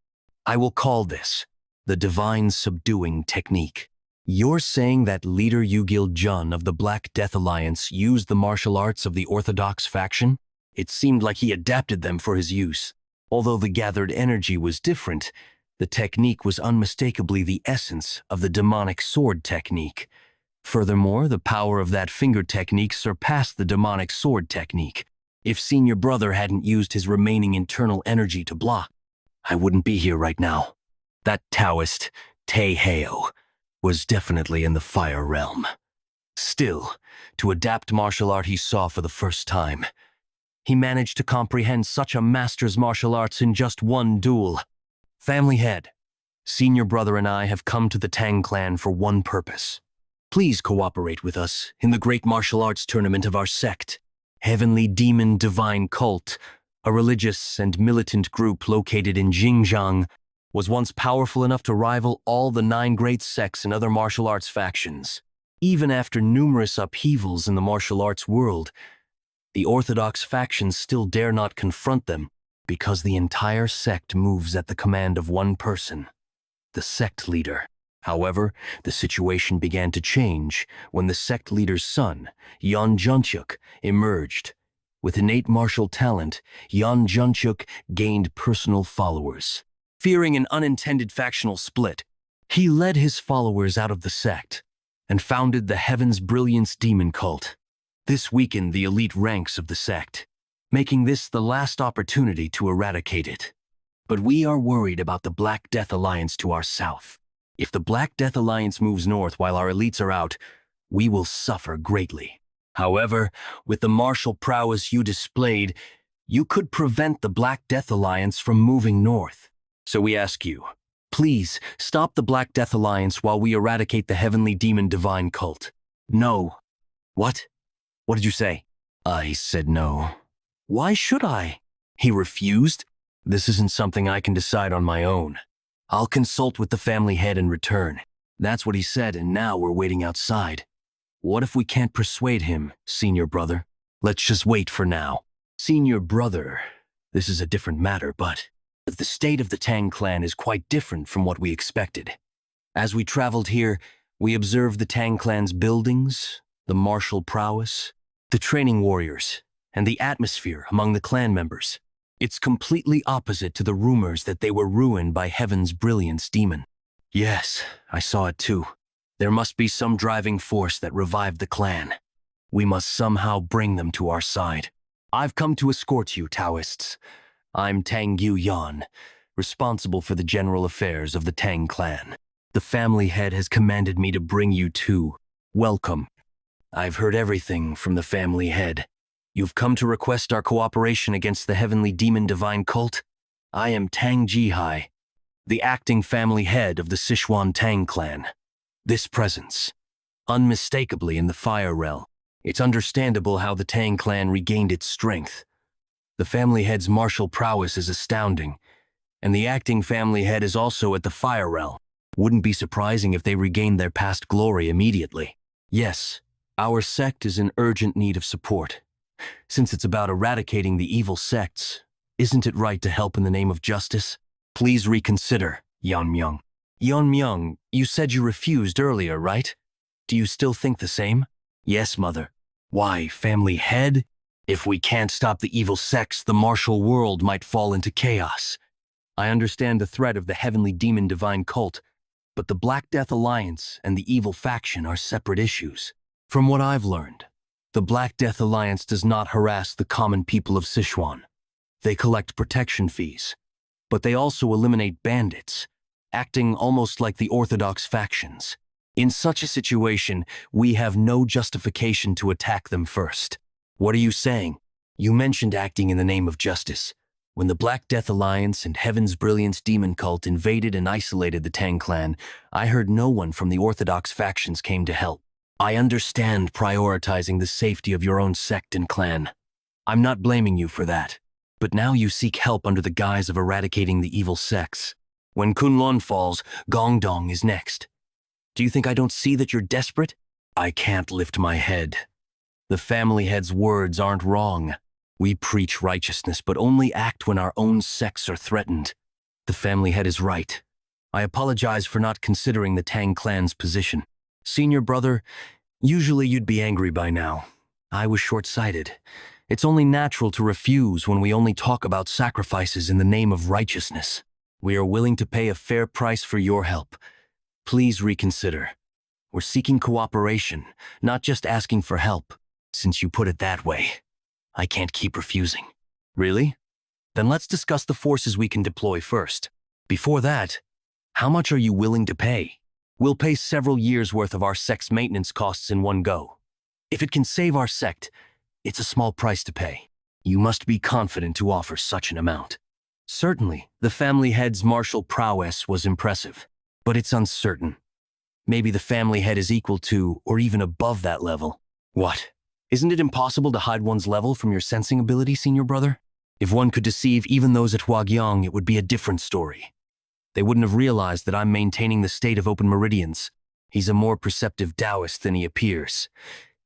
I will call this the divine subduing technique. You're saying that leader Yugil Jun of the Black Death Alliance used the martial arts of the Orthodox faction? It seemed like he adapted them for his use. Although the gathered energy was different, the technique was unmistakably the essence of the demonic sword technique. Furthermore, the power of that finger technique surpassed the demonic sword technique. If Senior Brother hadn't used his remaining internal energy to block, I wouldn't be here right now. That Taoist, Taeheo, was definitely in the fire realm. Still, to adapt martial art he saw for the first time, he managed to comprehend such a master's martial arts in just one duel. Family head, Senior Brother and I have come to the Tang clan for one purpose. Please cooperate with us in the great martial arts tournament of our sect. Heavenly Demon Divine Cult, a religious and militant group located in Xinjiang, was once powerful enough to rival all the 9 great sects and other martial arts factions. Even after numerous upheavals in the martial arts world, the Orthodox factions still dare not confront them because the entire sect moves at the command of one person, the sect leader. However, the situation began to change when the sect leader's son, Yan Junchuk, emerged. With innate martial talent, Yan Junchuk gained personal followers. Fearing an unintended factional split, he led his followers out of the sect and founded the Heaven's Brilliance Demon Cult. This weakened the elite ranks of the sect, making this the last opportunity to eradicate it. But we are worried about the Black Death Alliance to our south. If the Black Death Alliance moves north while our elites are out, we will suffer greatly. However, with the martial prowess you displayed, you could prevent the Black Death Alliance from moving north. So we ask you, please stop the Black Death Alliance while we eradicate the Heavenly Demon Divine Cult. No. What? What did you say? I said no. Why should I? He refused. This isn't something I can decide on my own. I'll consult with the family head and return. That's what he said, and now we're waiting outside. What if we can't persuade him, Senior Brother? Let's just wait for now. Senior Brother, this is a different matter, but the state of the Tang clan is quite different from what we expected. As we traveled here, we observed the Tang clan's buildings, the martial prowess, the training warriors, and the atmosphere among the clan members. It's completely opposite to the rumors that they were ruined by Heaven's Brilliance demon. Yes, I saw it too. There must be some driving force that revived the clan. We must somehow bring them to our side. I've come to escort you, Taoists. I'm Tang Yu Yan, responsible for the general affairs of the Tang clan. The family head has commanded me to bring you too. Welcome. I've heard everything from the family head. You've come to request our cooperation against the heavenly demon divine cult? I am Tang Jihai, the acting family head of the Sichuan Tang clan. This presence, unmistakably in the fire realm. It's understandable how the Tang clan regained its strength. The family head's martial prowess is astounding, and the acting family head is also at the fire realm. Wouldn't be surprising if they regained their past glory immediately. Yes, our sect is in urgent need of support. Since it's about eradicating the evil sects, isn't it right to help in the name of justice? Please reconsider, Yan Myung. Yan Myung, you said you refused earlier, right? Do you still think the same? Yes, Mother. Why, family head? If we can't stop the evil sects, the martial world might fall into chaos. I understand the threat of the heavenly demon divine cult, but the Black Death Alliance and the evil faction are separate issues. From what I've learned, the Black Death Alliance does not harass the common people of Sichuan. They collect protection fees, but they also eliminate bandits, acting almost like the orthodox factions. In such a situation, we have no justification to attack them first. What are you saying? You mentioned acting in the name of justice. When the Black Death Alliance and Heaven's Brilliance demon cult invaded and isolated the Tang clan, I heard no one from the orthodox factions came to help. I understand prioritizing the safety of your own sect and clan. I'm not blaming you for that. But now you seek help under the guise of eradicating the evil sects. When Kunlun falls, Gongdong is next. Do you think I don't see that you're desperate? I can't lift my head. The family head's words aren't wrong. We preach righteousness, but only act when our own sects are threatened. The family head is right. I apologize for not considering the Tang clan's position. Senior brother, usually you'd be angry by now. I was short-sighted. It's only natural to refuse when we only talk about sacrifices in the name of righteousness. We are willing to pay a fair price for your help. Please reconsider. We're seeking cooperation, not just asking for help. Since you put it that way, I can't keep refusing. Really? Then let's discuss the forces we can deploy first. Before that, how much are you willing to pay? We'll pay several years' worth of our sect's maintenance costs in one go. If it can save our sect, it's a small price to pay. You must be confident to offer such an amount. Certainly, the family head's martial prowess was impressive, but it's uncertain. Maybe the family head is equal to, or even above that level. What? Isn't it impossible to hide one's level from your sensing ability, senior brother? If one could deceive even those at Huagyang, it would be a different story. They wouldn't have realized that I'm maintaining the state of open meridians. He's a more perceptive Taoist than he appears.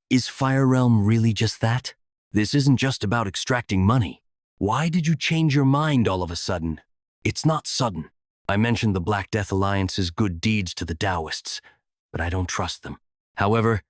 Is Fire Realm really just that? This isn't just about extracting money. Why did you change your mind all of a sudden? It's not sudden. I mentioned the Black Death Alliance's good deeds to the Taoists, but I don't trust them. However,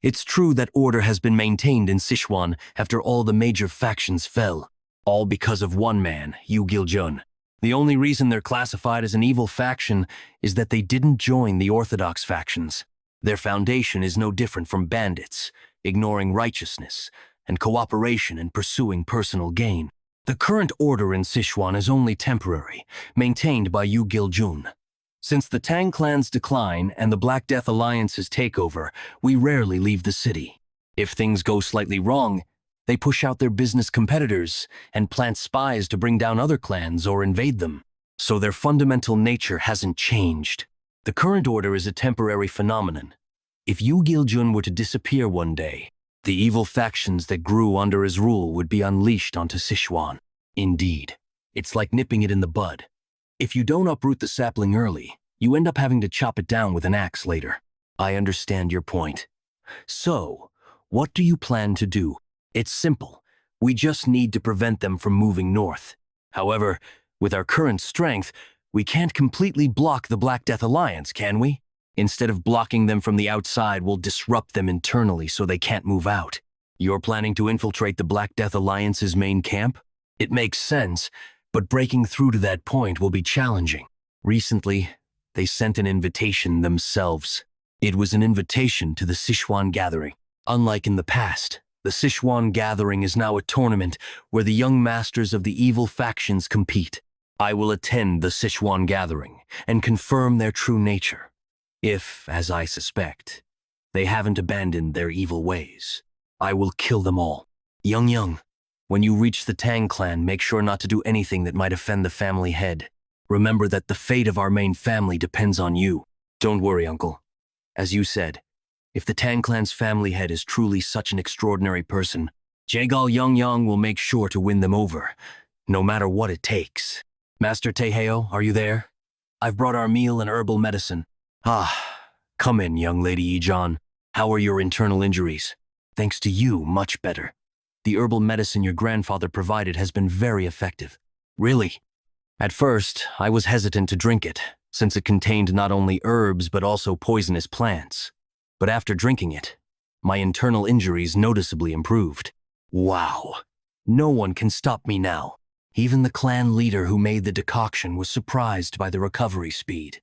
it's true that order has been maintained in Sichuan after all the major factions fell, all because of one man, Yu Giljun. The only reason they're classified as an evil faction is that they didn't join the orthodox factions. Their foundation is no different from bandits, ignoring righteousness and cooperation and pursuing personal gain. The current order in Sichuan is only temporary, maintained by Yu Giljun. Since the Tang clan's decline and the Black Death Alliance's takeover, we rarely leave the city. If things go slightly wrong, they push out their business competitors and plant spies to bring down other clans or invade them. So their fundamental nature hasn't changed. The current order is a temporary phenomenon. If Yu Giljun were to disappear one day, the evil factions that grew under his rule would be unleashed onto Sichuan. Indeed, it's like nipping it in the bud. If you don't uproot the sapling early, you end up having to chop it down with an axe later. I understand your point. So, what do you plan to do? It's simple. We just need to prevent them from moving north. However, with our current strength, we can't completely block the Black Death Alliance, can we? Instead of blocking them from the outside, we'll disrupt them internally so they can't move out. You're planning to infiltrate the Black Death Alliance's main camp? It makes sense, but breaking through to that point will be challenging. Recently, they sent an invitation themselves. It was an invitation to the Sichuan Gathering. Unlike in the past, the Sichuan Gathering is now a tournament where the young masters of the evil factions compete. I will attend the Sichuan Gathering and confirm their true nature. If, as I suspect, they haven't abandoned their evil ways, I will kill them all. Young, when you reach the Tang clan, make sure not to do anything that might offend the family head. Remember that the fate of our main family depends on you. Don't worry, uncle. As you said, if the Tang clan's family head is truly such an extraordinary person, Jagal Yang will make sure to win them over, no matter what it takes. Master Teheo, are you there? I've brought our meal and herbal medicine. Come in, young lady Ijan. How are your internal injuries? Thanks to you, much better. The herbal medicine your grandfather provided has been very effective. Really? At first, I was hesitant to drink it, since it contained not only herbs but also poisonous plants. But after drinking it, my internal injuries noticeably improved. Wow. No one can stop me now. Even the clan leader who made the decoction was surprised by the recovery speed.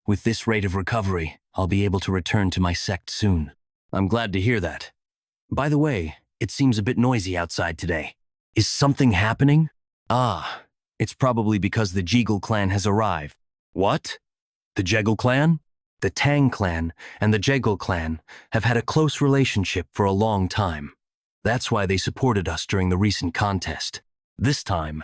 With this rate of recovery, I'll be able to return to my sect soon. I'm glad to hear that. By the way, it seems a bit noisy outside today. Is something happening? It's probably because the Jegal clan has arrived. What? The Jegal clan? The Tang clan and the Jegal clan have had a close relationship for a long time. That's why they supported us during the recent contest. This time,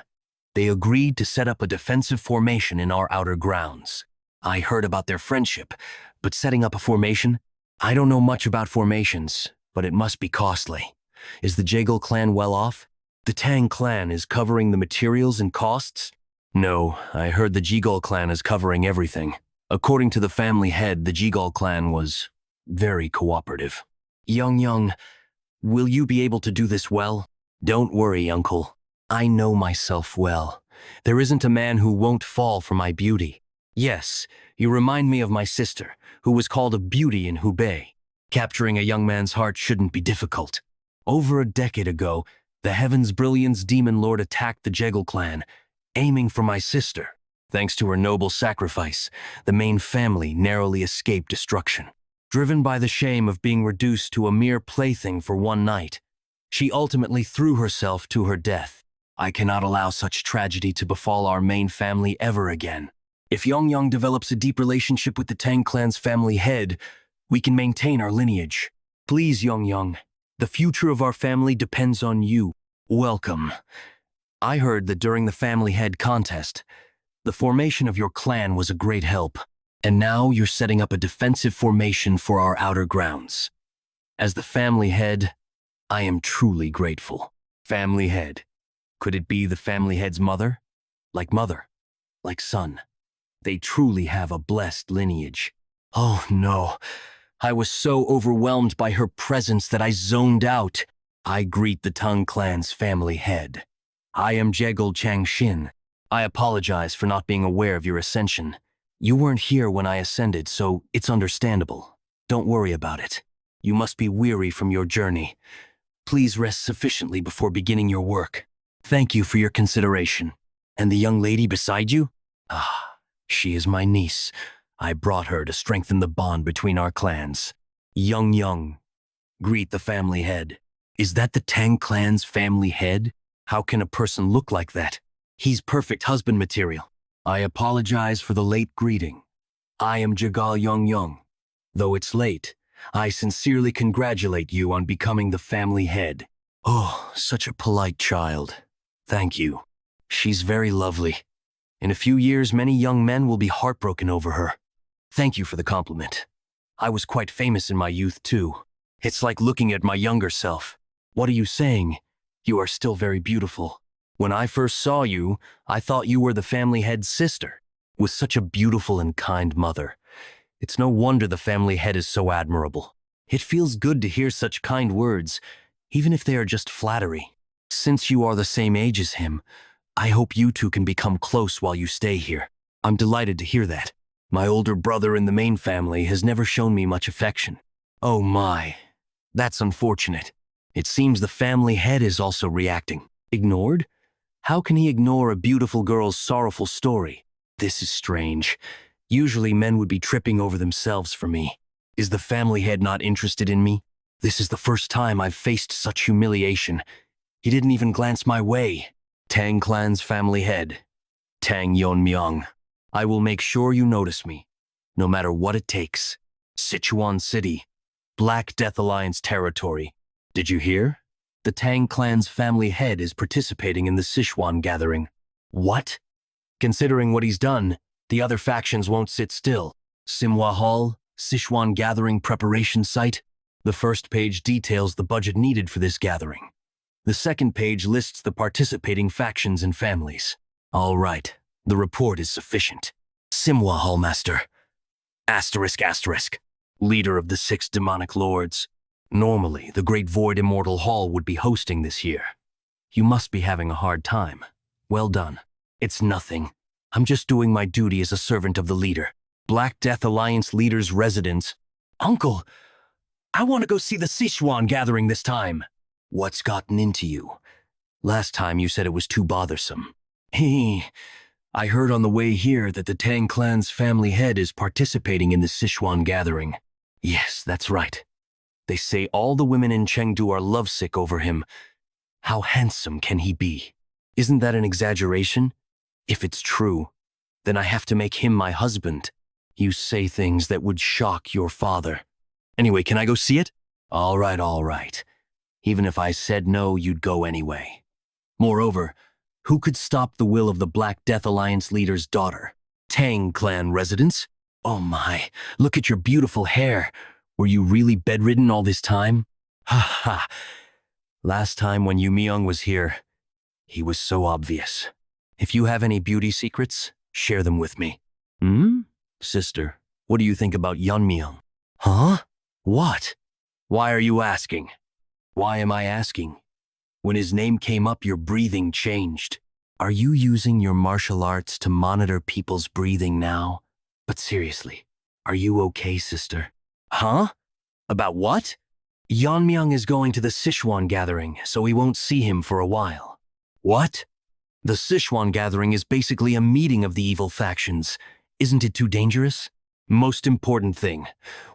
they agreed to set up a defensive formation in our outer grounds. I heard about their friendship, but setting up a formation? I don't know much about formations, but it must be costly. Is the Jegal clan well off? The Tang clan is covering the materials and costs? No, I heard the Jegal clan is covering everything. According to the family head, the Jegal clan was very cooperative. Young, will you be able to do this well? Don't worry, uncle. I know myself well. There isn't a man who won't fall for my beauty. Yes, you remind me of my sister, who was called a beauty in Hubei. Capturing a young man's heart shouldn't be difficult. Over a decade ago, the Heaven's Brilliance Demon Lord attacked the Jegal clan, aiming for my sister. Thanks to her noble sacrifice, the main family narrowly escaped destruction. Driven by the shame of being reduced to a mere plaything for one night, she ultimately threw herself to her death. I cannot allow such tragedy to befall our main family ever again. If Yang develops a deep relationship with the Tang clan's family head, we can maintain our lineage. Please, Yang, the future of our family depends on you. Welcome. I heard that during the family head contest, the formation of your clan was a great help, and now you're setting up a defensive formation for our outer grounds. As the family head, I am truly grateful. Family head. Could it be the family head's mother? Like son. They truly have a blessed lineage. Oh no, I was so overwhelmed by her presence that I zoned out. I greet the Tang clan's family head. I am Jegal Changshin. I apologize for not being aware of your ascension. You weren't here when I ascended, so it's understandable. Don't worry about it. You must be weary from your journey. Please rest sufficiently before beginning your work. Thank you for your consideration. And the young lady beside you? She is my niece. I brought her to strengthen the bond between our clans. Young, greet the family head. Is that the Tang clan's family head? How can a person look like that? He's perfect husband material. I apologize for the late greeting. I am Jagal Yang. Though it's late, I sincerely congratulate you on becoming the family head. Oh, such a polite child. Thank you. She's very lovely. In a few years, many young men will be heartbroken over her. Thank you for the compliment. I was quite famous in my youth, too. It's like looking at my younger self. What are you saying? You are still very beautiful. When I first saw you, I thought you were the family head's sister. With such a beautiful and kind mother. It's no wonder the family head is so admirable. It feels good to hear such kind words, even if they are just flattery. Since you are the same age as him, I hope you two can become close while you stay here. I'm delighted to hear that. My older brother in the main family has never shown me much affection. Oh my, that's unfortunate. It seems the family head is also reacting. Ignored? How can he ignore a beautiful girl's sorrowful story? This is strange. Usually men would be tripping over themselves for me. Is the family head not interested in me? This is the first time I've faced such humiliation. He didn't even glance my way. Tang clan's family head, Tang Yeonmyeong. I will make sure you notice me, no matter what it takes. Sichuan City, Black Death Alliance territory. Did you hear? The Tang clan's family head is participating in the Sichuan gathering. What? Considering what he's done, the other factions won't sit still. Simhwa Hall, Sichuan gathering preparation site. The first page details the budget needed for this gathering. The second page lists the participating factions and families. All right, the report is sufficient. Simhwa Hall Master. ***. Leader of the 6 demonic lords. Normally, the Great Void Immortal Hall would be hosting this year. You must be having a hard time. Well done. It's nothing. I'm just doing my duty as a servant of the leader. Black Death Alliance leader's residence. Uncle, I want to go see the Sichuan gathering this time. What's gotten into you? Last time you said it was too bothersome. I heard on the way here that the Tang clan's family head is participating in the Sichuan gathering. Yes, that's right. They say all the women in Chengdu are lovesick over him. How handsome can he be? Isn't that an exaggeration? If it's true, then I have to make him my husband. You say things that would shock your father. Anyway, can I go see it? All right. Even if I said no, you'd go anyway. Moreover, who could stop the will of the Black Death Alliance leader's daughter? Tang clan residents? Oh my, look at your beautiful hair. Were you really bedridden all this time? Ha ha. Last time when Yu Myung was here, he was so obvious. If you have any beauty secrets, share them with me. Sister, what do you think about Yeonmyeong? Huh? What? Why are you asking? Why am I asking? When his name came up, your breathing changed. Are you using your martial arts to monitor people's breathing now? But seriously, are you okay, sister? Huh? About what? Yeonmyeong is going to the Sichuan gathering, so we won't see him for a while. What? The Sichuan gathering is basically a meeting of the evil factions. Isn't it too dangerous? Most important thing,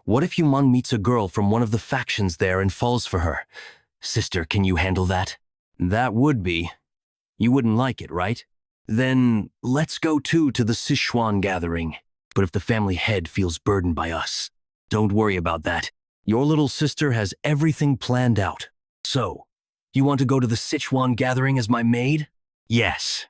what if Yumon meets a girl from one of the factions there and falls for her? Sister, can you handle that? That would be. You wouldn't like it, right? Then let's go to the Sichuan gathering. But if the family head feels burdened by us, don't worry about that. Your little sister has everything planned out. So, you want to go to the Sichuan gathering as my maid? Yes.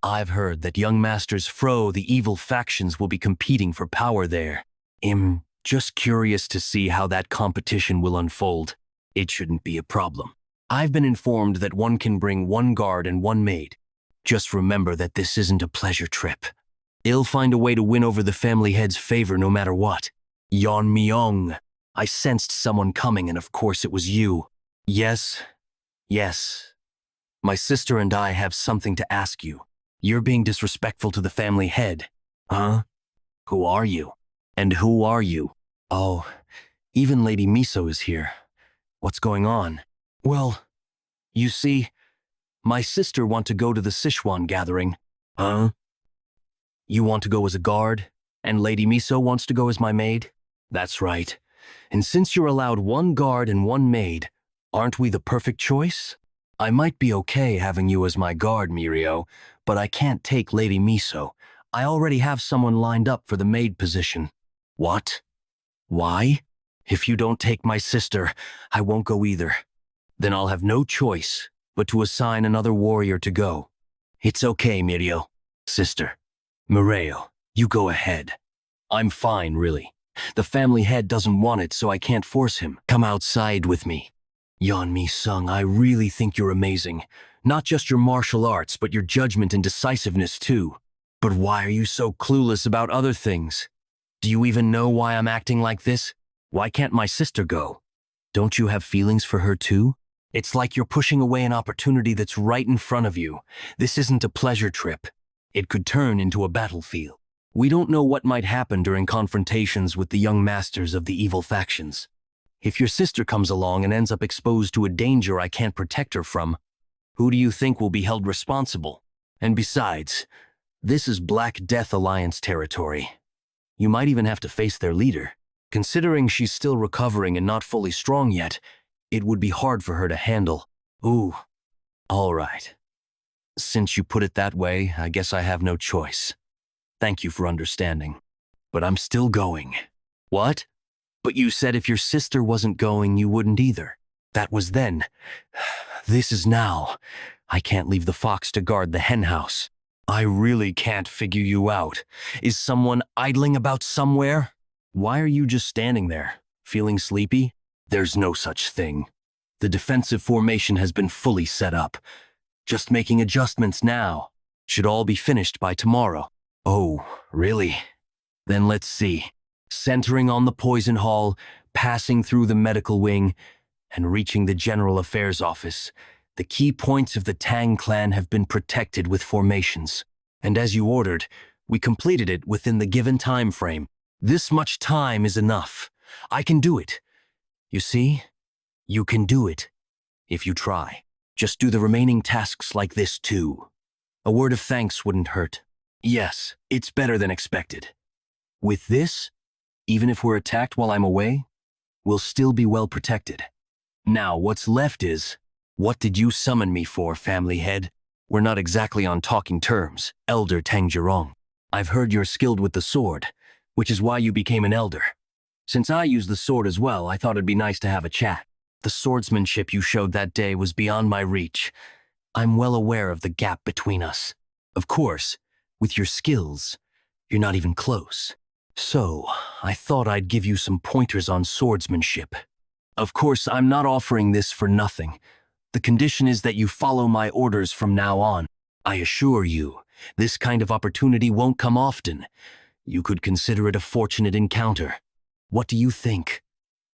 I've heard that young masters Fro, the evil factions, will be competing for power there. I'm just curious to see how that competition will unfold. It shouldn't be a problem. I've been informed that one can bring 1 guard and 1 maid. Just remember that this isn't a pleasure trip. I'll find a way to win over the family head's favor no matter what. Yeonmyeong. I sensed someone coming, and of course it was you. Yes. My sister and I have something to ask you. You're being disrespectful to the family head. Huh? Who are you? And who are you? Oh, even Lady Miso is here. What's going on? Well, you see, my sister wants to go to the Sichuan gathering. Huh? You want to go as a guard, and Lady Miso wants to go as my maid? That's right. And since you're allowed 1 guard and 1 maid, aren't we the perfect choice? I might be okay having you as my guard, Mirio, but I can't take Lady Miso. I already have someone lined up for the maid position. What? Why? If you don't take my sister, I won't go either. Then I'll have no choice but to assign another warrior to go. It's okay, Mirio. Sister, Mireo, you go ahead. I'm fine, really. The family head doesn't want it, so I can't force him. Come outside with me. Yeonmi-sung, I really think you're amazing. Not just your martial arts, but your judgment and decisiveness too. But why are you so clueless about other things? Do you even know why I'm acting like this? Why can't my sister go? Don't you have feelings for her too? It's like you're pushing away an opportunity that's right in front of you. This isn't a pleasure trip. It could turn into a battlefield. We don't know what might happen during confrontations with the young masters of the evil factions. If your sister comes along and ends up exposed to a danger I can't protect her from, who do you think will be held responsible? And besides, this is Black Death Alliance territory. You might even have to face their leader. Considering she's still recovering and not fully strong yet, it would be hard for her to handle. Ooh, all right. Since you put it that way, I guess I have no choice. Thank you for understanding. But I'm still going. What? But you said if your sister wasn't going, you wouldn't either. That was then. This is now. I can't leave the fox to guard the hen house. I really can't figure you out. Is someone idling about somewhere? Why are you just standing there? Feeling sleepy? There's no such thing. The defensive formation has been fully set up. Just making adjustments now. Should all be finished by tomorrow. Oh, really? Then let's see. Centering on the poison hall, passing through the medical wing, and reaching the General Affairs Office, the key points of the Tang clan have been protected with formations. And as you ordered, we completed it within the given time frame. This much time is enough. I can do it. You see? You can do it. If you try. Just do the remaining tasks like this too. A word of thanks wouldn't hurt. Yes, it's better than expected. With this, even if we're attacked while I'm away, we'll still be well protected. Now, what's left is, what did you summon me for, family head? We're not exactly on talking terms, Elder Tang Jirong. I've heard you're skilled with the sword, which is why you became an elder. Since I use the sword as well, I thought it'd be nice to have a chat. The swordsmanship you showed that day was beyond my reach. I'm well aware of the gap between us. Of course, with your skills, you're not even close. So, I thought I'd give you some pointers on swordsmanship. Of course, I'm not offering this for nothing. The condition is that you follow my orders from now on. I assure you, this kind of opportunity won't come often. You could consider it a fortunate encounter. What do you think?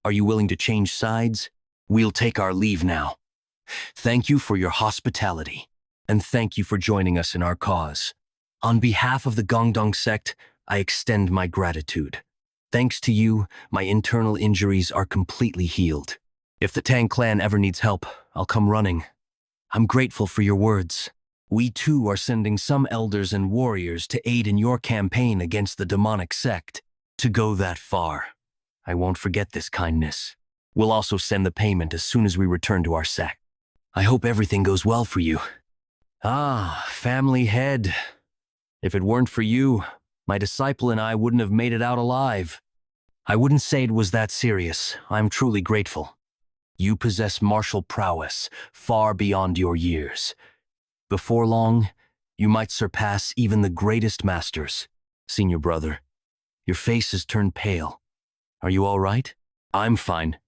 Are you willing to change sides? We'll take our leave now. Thank you for your hospitality, and thank you for joining us in our cause. On behalf of the Gongdong sect, I extend my gratitude. Thanks to you, my internal injuries are completely healed. If the Tang clan ever needs help, I'll come running. I'm grateful for your words. We too are sending some elders and warriors to aid in your campaign against the demonic sect. To go that far, I won't forget this kindness. We'll also send the payment as soon as we return to our sect. I hope everything goes well for you. Ah, family head. If it weren't for you, my disciple and I wouldn't have made it out alive. I wouldn't say it was that serious. I'm truly grateful. You possess martial prowess far beyond your years. Before long, you might surpass even the greatest masters. Senior brother, your face has turned pale. Are you all right? I'm fine.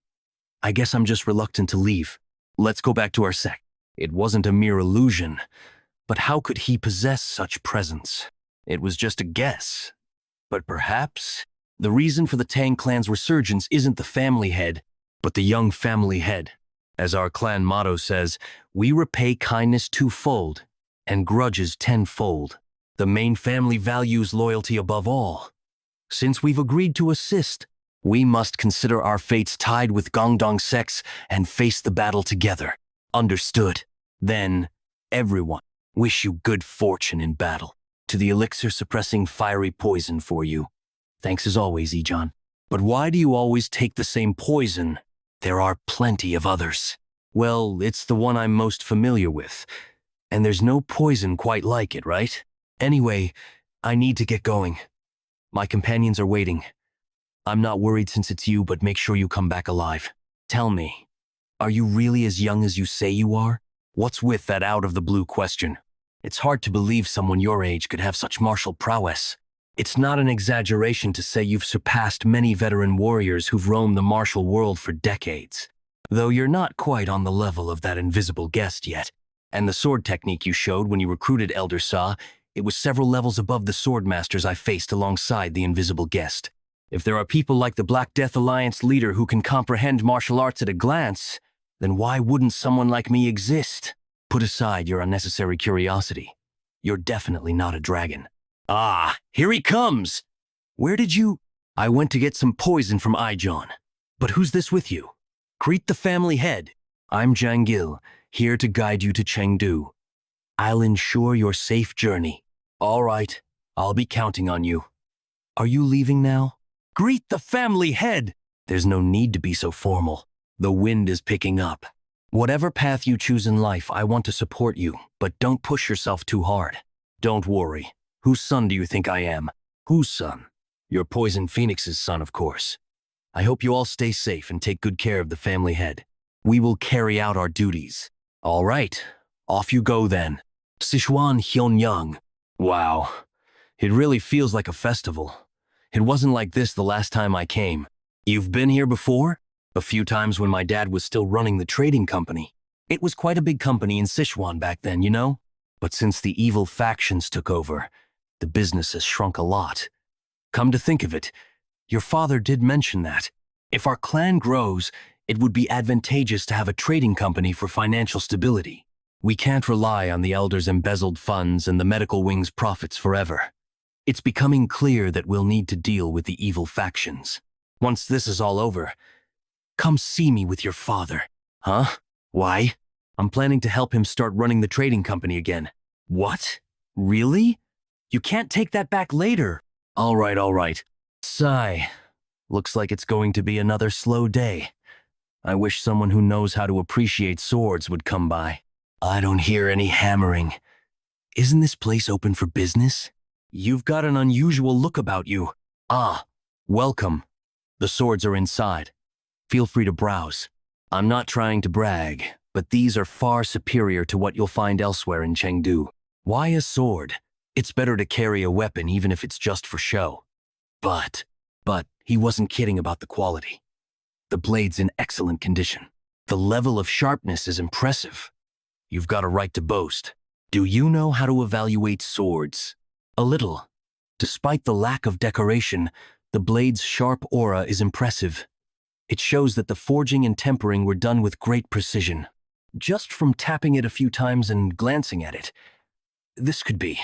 I guess I'm just reluctant to leave. Let's go back to our sect. It wasn't a mere illusion, but how could he possess such presence? It was just a guess. But perhaps the reason for the Tang clan's resurgence isn't the family head, but the young family head. As our clan motto says, we repay kindness twofold and grudges tenfold. The main family values loyalty above all. Since we've agreed to assist, we must consider our fates tied with Gongdong sects and face the battle together. Understood. Then, everyone, wish you good fortune in battle. To the elixir suppressing fiery poison for you. Thanks as always, Ejon. But why do you always take the same poison? There are plenty of others. Well, it's the one I'm most familiar with. And there's no poison quite like it, right? Anyway, I need to get going. My companions are waiting. I'm not worried since it's you, but make sure you come back alive. Tell me, are you really as young as you say you are? What's with that out-of-the-blue question? It's hard to believe someone your age could have such martial prowess. It's not an exaggeration to say you've surpassed many veteran warriors who've roamed the martial world for decades. Though you're not quite on the level of that invisible guest yet. And the sword technique you showed when you recruited Elder Sa, it was several levels above the sword masters I faced alongside the invisible guest. If there are people like the Black Death Alliance leader who can comprehend martial arts at a glance, then why wouldn't someone like me exist? Put aside your unnecessary curiosity. You're definitely not a dragon. Ah, here he comes! Where did you— I went to get some poison from Ijon. But who's this with you? Greet the family head. I'm Jangil, here to guide you to Chengdu. I'll ensure your safe journey. All right, I'll be counting on you. Are you leaving now? Greet the family head! There's no need to be so formal. The wind is picking up. Whatever path you choose in life, I want to support you, but don't push yourself too hard. Don't worry. Whose son do you think I am? Whose son? Your Poison Phoenix's son, of course. I hope you all stay safe and take good care of the family head. We will carry out our duties. All right, off you go then. Sichuan Hyunyang. Wow, it really feels like a festival. It wasn't like this the last time I came. You've been here before? A few times when my dad was still running the trading company. It was quite a big company in Sichuan back then, you know? But since the evil factions took over, the business has shrunk a lot. Come to think of it, your father did mention that. If our clan grows, it would be advantageous to have a trading company for financial stability. We can't rely on the elders' embezzled funds and the medical wing's profits forever. It's becoming clear that we'll need to deal with the evil factions. Once this is all over, come see me with your father. Huh? Why? I'm planning to help him start running the trading company again. What? Really? You can't take that back later. All right. Sigh. Looks like it's going to be another slow day. I wish someone who knows how to appreciate swords would come by. I don't hear any hammering. Isn't this place open for business? You've got an unusual look about you. Ah, welcome. The swords are inside. Feel free to browse. I'm not trying to brag, but these are far superior to what you'll find elsewhere in Chengdu. Why a sword? It's better to carry a weapon even if it's just for show. But he wasn't kidding about the quality. The blade's in excellent condition. The level of sharpness is impressive. You've got a right to boast. Do you know how to evaluate swords? A little. Despite the lack of decoration, the blade's sharp aura is impressive. It shows that the forging and tempering were done with great precision. Just from tapping it a few times and glancing at it, this could be.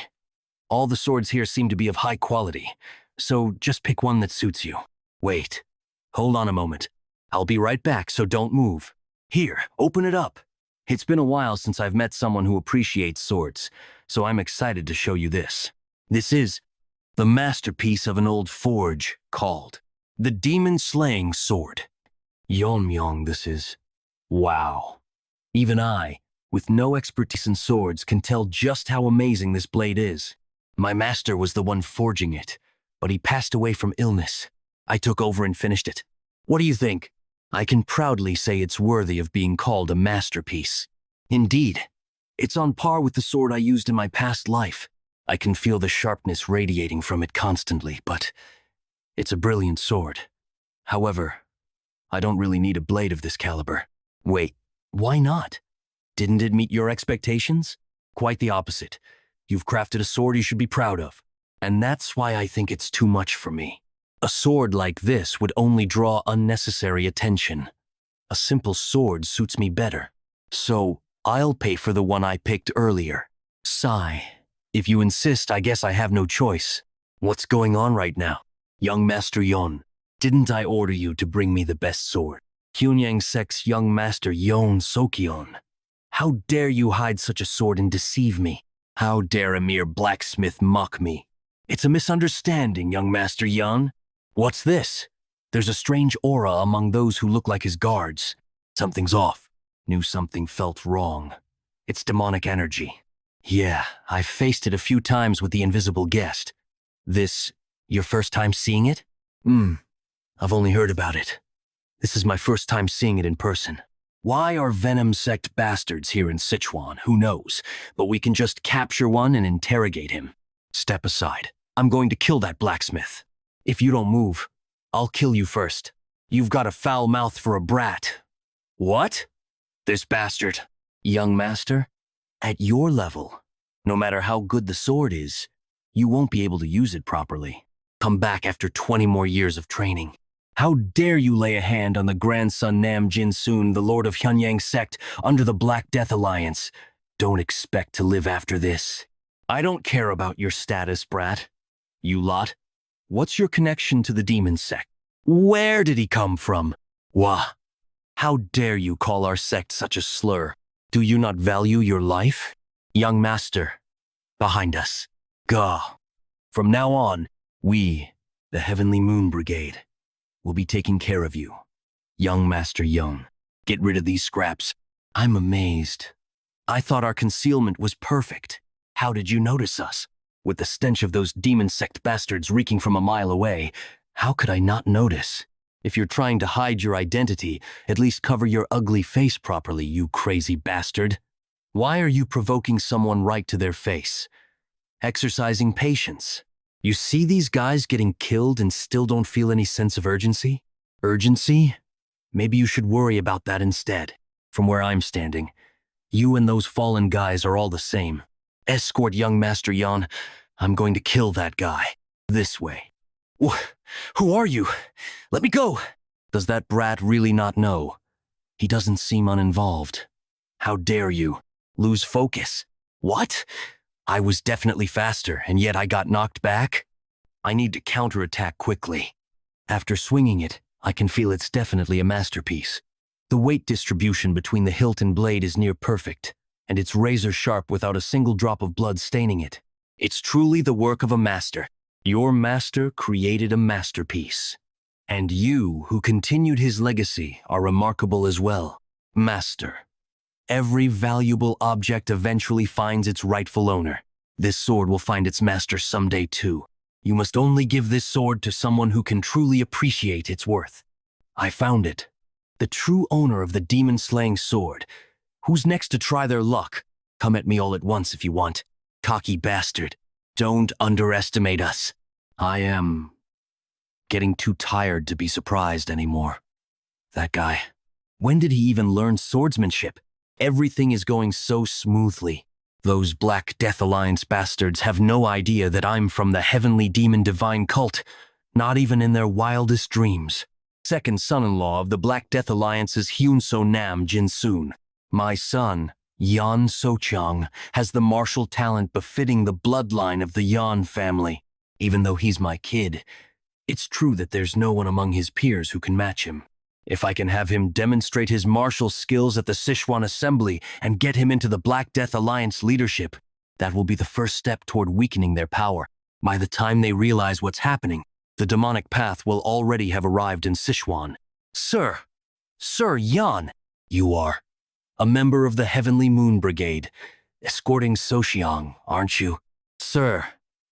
All the swords here seem to be of high quality, so just pick one that suits you. Wait, hold on a moment. I'll be right back, so don't move. Here, open it up. It's been a while since I've met someone who appreciates swords, so I'm excited to show you this. This is the masterpiece of an old forge called the Demon-Slaying Sword. Yeonmyeong, this is. Wow. Even I, with no expertise in swords, can tell just how amazing this blade is. My master was the one forging it, but he passed away from illness. I took over and finished it. What do you think? I can proudly say it's worthy of being called a masterpiece. Indeed, it's on par with the sword I used in my past life. I can feel the sharpness radiating from it constantly, but it's a brilliant sword. However, I don't really need a blade of this caliber. Wait, why not? Didn't it meet your expectations? Quite the opposite. You've crafted a sword you should be proud of. And that's why I think it's too much for me. A sword like this would only draw unnecessary attention. A simple sword suits me better. So, I'll pay for the one I picked earlier. Sigh. If you insist, I guess I have no choice. What's going on right now? Young Master Yon, didn't I order you to bring me the best sword? Hyunyang Sect's young master Yon Sokyeon. How dare you hide such a sword and deceive me? How dare a mere blacksmith mock me? It's a misunderstanding, young Master Yon. What's this? There's a strange aura among those who look like his guards. Something's off. Knew something felt wrong. It's demonic energy. Yeah, I've faced it a few times with the invisible guest. This, your first time seeing it? I've only heard about it. This is my first time seeing it in person. Why are Venom Sect bastards here in Sichuan? Who knows? But we can just capture one and interrogate him. Step aside. I'm going to kill that blacksmith. If you don't move, I'll kill you first. You've got a foul mouth for a brat. What? This bastard. Young master, at your level, no matter how good the sword is, you won't be able to use it properly. Come back after 20 more years of training. How dare you lay a hand on the grandson Nam Jin-soon, the lord of Hyunyang Sect, under the Black Death Alliance. Don't expect to live after this. I don't care about your status, brat. You lot, what's your connection to the demon sect? Where did he come from? Wah! How dare you call our sect such a slur? Do you not value your life? Young master, behind us. Gah! From now on, we, the Heavenly Moon Brigade, will be taking care of you. Young Master Young, get rid of these scraps. I'm amazed. I thought our concealment was perfect. How did you notice us? With the stench of those demon sect bastards reeking from a mile away, how could I not notice? If you're trying to hide your identity, at least cover your ugly face properly, you crazy bastard. Why are you provoking someone right to their face? Exercising patience. You see these guys getting killed and still don't feel any sense of urgency? Urgency? Maybe you should worry about that instead. From where I'm standing, you and those fallen guys are all the same. Escort young Master Yan. I'm going to kill that guy. This way. Who are you? Let me go! Does that brat really not know? He doesn't seem uninvolved. How dare you? Lose focus. What? I was definitely faster, and yet I got knocked back? I need to counterattack quickly. After swinging it, I can feel it's definitely a masterpiece. The weight distribution between the hilt and blade is near perfect, and it's razor sharp without a single drop of blood staining it. It's truly the work of a master. Your master created a masterpiece. And you, who continued his legacy, are remarkable as well. Master. Every valuable object eventually finds its rightful owner. This sword will find its master someday too. You must only give this sword to someone who can truly appreciate its worth. I found it. The true owner of the demon-slaying sword. Who's next to try their luck? Come at me all at once if you want. Cocky bastard. Don't underestimate us. I am getting too tired to be surprised anymore. That guy. When did he even learn swordsmanship? Everything is going so smoothly. Those Black Death Alliance bastards have no idea that I'm from the Heavenly Demon Divine Cult, not even in their wildest dreams. Second son-in-law of the Black Death Alliance's Hyun So Nam Jin Soon. My son, Yan So-chang, has the martial talent befitting the bloodline of the Yan family. Even though he's my kid, it's true that there's no one among his peers who can match him. If I can have him demonstrate his martial skills at the Sichuan Assembly and get him into the Black Death Alliance leadership, that will be the first step toward weakening their power. By the time they realize what's happening, the demonic path will already have arrived in Sichuan. Sir Yan, you are a member of the Heavenly Moon Brigade, escorting So-xiang, aren't you? Sir,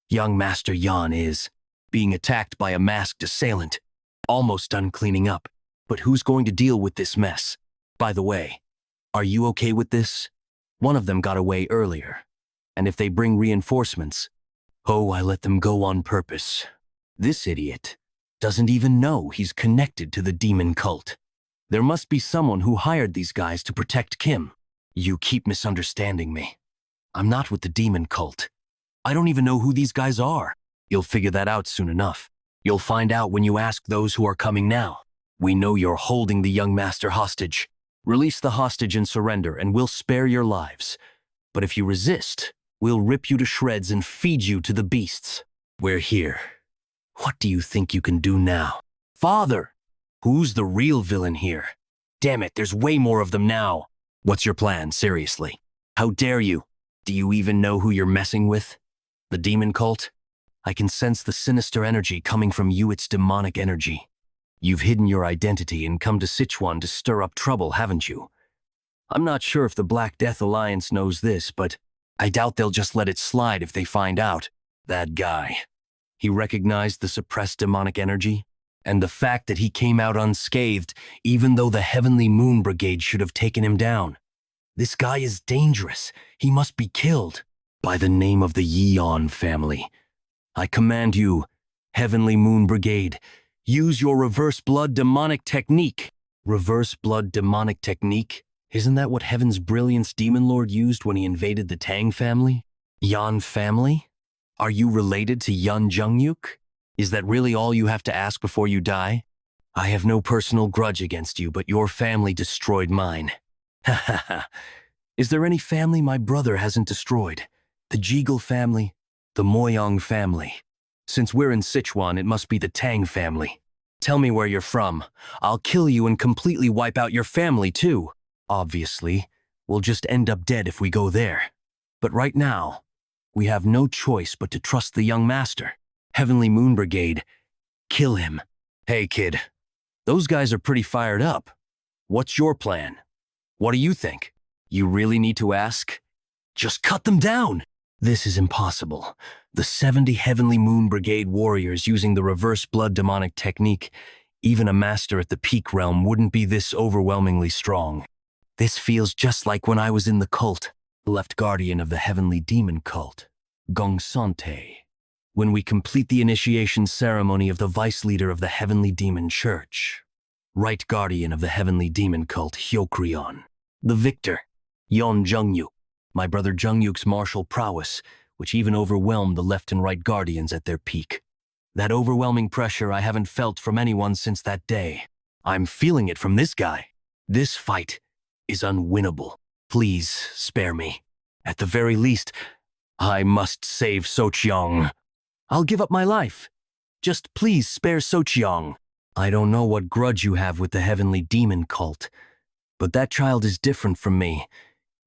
young Master Yan is being attacked by a masked assailant, almost done cleaning up. But who's going to deal with this mess? By the way, are you okay with this? One of them got away earlier, and if they bring reinforcements, I let them go on purpose. This idiot doesn't even know he's connected to the demon cult. There must be someone who hired these guys to protect Kim. You keep misunderstanding me. I'm not with the demon cult. I don't even know who these guys are. You'll figure that out soon enough. You'll find out when you ask those who are coming now. We know you're holding the young master hostage. Release the hostage and surrender, and we'll spare your lives. But if you resist, we'll rip you to shreds and feed you to the beasts. We're here. What do you think you can do now? Father! Who's the real villain here? Damn it, there's way more of them now. What's your plan, seriously? How dare you? Do you even know who you're messing with? The demon cult? I can sense the sinister energy coming from you, it's demonic energy. You've hidden your identity and come to Sichuan to stir up trouble, haven't you? I'm not sure if the Black Death Alliance knows this, but I doubt they'll just let it slide if they find out. That guy. He recognized the suppressed demonic energy, and the fact that he came out unscathed, even though the Heavenly Moon Brigade should have taken him down. This guy is dangerous. He must be killed. By the name of the Yeon family. I command you, Heavenly Moon Brigade, use your reverse blood demonic technique. Reverse blood demonic technique? Isn't that what Heaven's Brilliance Demon Lord used when he invaded the Tang family? Yan family? Are you related to Yan Zhengyuk? Is that really all you have to ask before you die? I have no personal grudge against you, but your family destroyed mine. Ha ha ha. Is there any family my brother hasn't destroyed? The Jeagle family? The Moyong family? Since we're in Sichuan, it must be the Tang family. Tell me where you're from. I'll kill you and completely wipe out your family, too. Obviously, we'll just end up dead if we go there. But right now, we have no choice but to trust the young master. Heavenly Moon Brigade. Kill him. Hey, kid. Those guys are pretty fired up. What's your plan? What do you think? You really need to ask? Just cut them down! This is impossible. The 70 Heavenly Moon Brigade warriors using the reverse blood demonic technique, even a master at the peak realm wouldn't be this overwhelmingly strong. This feels just like when I was in the cult, left guardian of the Heavenly Demon cult, Gong Sante. When we complete the initiation ceremony of the vice leader of the Heavenly Demon Church, right guardian of the Heavenly Demon cult, Hyokrion. The victor, Yon Jungyu. My brother Jungyuk's martial prowess, which even overwhelmed the left and right guardians at their peak. That overwhelming pressure I haven't felt from anyone since that day. I'm feeling it from this guy. This fight is unwinnable. Please spare me. At the very least, I must save Sochiong. I'll give up my life. Just please spare Sochiong. I don't know what grudge you have with the Heavenly Demon cult, but that child is different from me.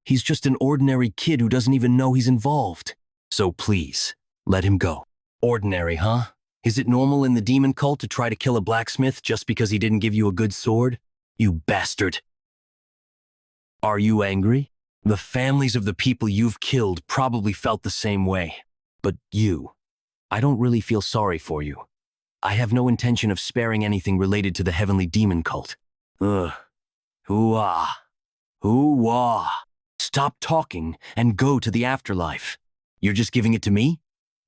He's just an ordinary kid who doesn't even know he's involved. So please, let him go. Ordinary, huh? Is it normal in the demon cult to try to kill a blacksmith just because he didn't give you a good sword? You bastard. Are you angry? The families of the people you've killed probably felt the same way. But you, I don't really feel sorry for you. I have no intention of sparing anything related to the Heavenly Demon cult. Ugh. Hoo-ah. Hoo-ah. Stop talking and go to the afterlife. You're just giving it to me?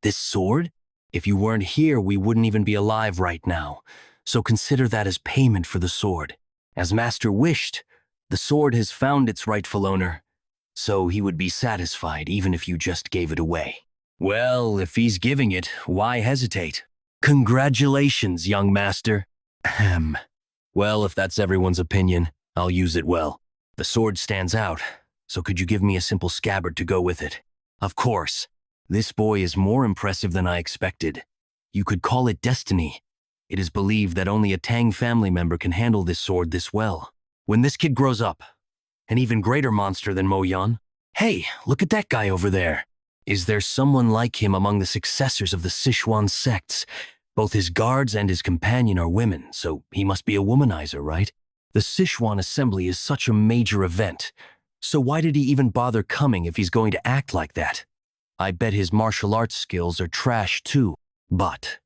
This sword? If you weren't here, we wouldn't even be alive right now. So consider that as payment for the sword. As Master wished, the sword has found its rightful owner. So he would be satisfied even if you just gave it away. Well, if he's giving it, why hesitate? Congratulations, young master. Ahem. Well, if that's everyone's opinion, I'll use it well. The sword stands out. So could you give me a simple scabbard to go with it? Of course. This boy is more impressive than I expected. You could call it destiny. It is believed that only a Tang family member can handle this sword this well. When this kid grows up, an even greater monster than Mo Yan. Hey, look at that guy over there. Is there someone like him among the successors of the Sichuan sects? Both his guards and his companion are women, so he must be a womanizer, right? The Sichuan assembly is such a major event. So why did he even bother coming if he's going to act like that? I bet his martial arts skills are trash too. But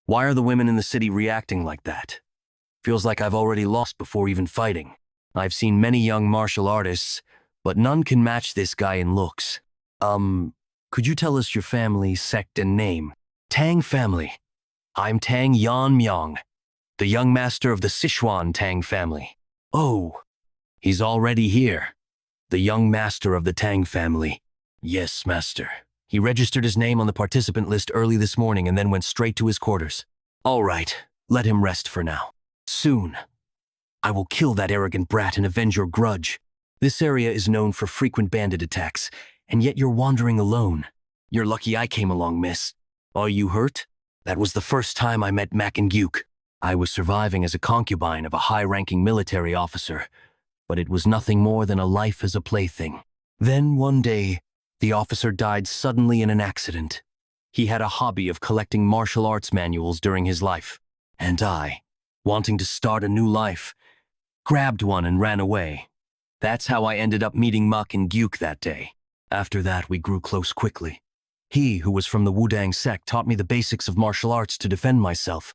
why are the women in the city reacting like that? Feels like I've already lost before even fighting. I've seen many young martial artists, but none can match this guy in looks. Could you tell us your family, sect, and name? Tang family. I'm Tang Yan Myong, the young master of the Sichuan Tang family. Oh, he's already here. The young master of the Tang family. Yes, master. He registered his name on the participant list early this morning and then went straight to his quarters. All right, let him rest for now. Soon, I will kill that arrogant brat and avenge your grudge. This area is known for frequent bandit attacks, and yet you're wandering alone. You're lucky I came along, miss. Are you hurt? That was the first time I met Makin Gyuk. I was surviving as a concubine of a high-ranking military officer, but it was nothing more than a life as a plaything. Then one day, the officer died suddenly in an accident. He had a hobby of collecting martial arts manuals during his life, and I, wanting to start a new life, grabbed one and ran away. That's how I ended up meeting Makin Gyuk that day. After that, we grew close quickly. He, who was from the Wudang sect, taught me the basics of martial arts to defend myself.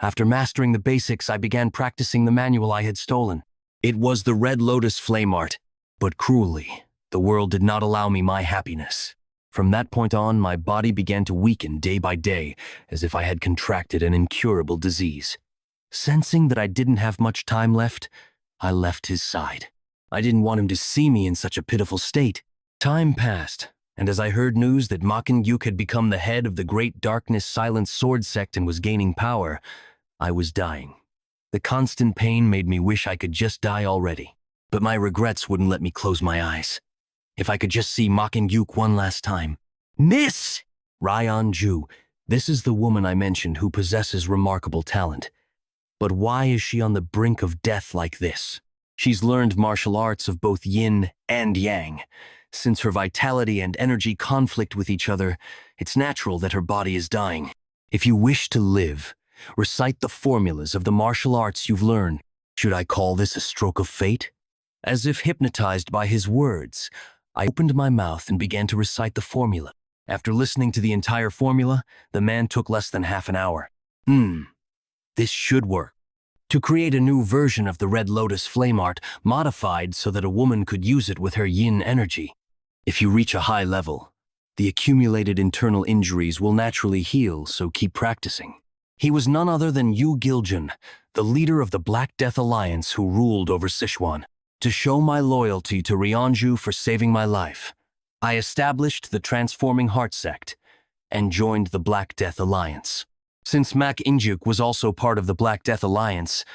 After mastering the basics, I began practicing the manual I had stolen. It was the Red Lotus Flame Art, but cruelly, the world did not allow me my happiness. From that point on, my body began to weaken day by day, as if I had contracted an incurable disease. Sensing that I didn't have much time left, I left his side. I didn't want him to see me in such a pitiful state. Time passed, and as I heard news that Makin Gyuk had become the head of the Great Darkness Silent Sword sect and was gaining power, I was dying. The constant pain made me wish I could just die already, but my regrets wouldn't let me close my eyes. If I could just see Makin Gyuk one last time. Miss! Ryan Ju, This is the woman I mentioned who possesses remarkable talent. But why is she on the brink of death like this? She's learned martial arts of both yin and yang. Since her vitality and energy conflict with each other, it's natural that her body is dying. If you wish to live, recite the formulas of the martial arts you've learned. Should I call this a stroke of fate? As if hypnotized by his words, I opened my mouth and began to recite the formula. After listening to the entire formula, the man took less than half an hour. This should work. To create a new version of the Red Lotus flame art, modified so that a woman could use it with her yin energy. If you reach a high level, the accumulated internal injuries will naturally heal, so keep practicing. He was none other than Yu Giljun, the leader of the Black Death Alliance who ruled over Sichuan. To show my loyalty to Ryanju for saving my life, I established the Transforming Heart Sect and joined the Black Death Alliance. Since Mak Injuk was also part of the Black Death Alliance,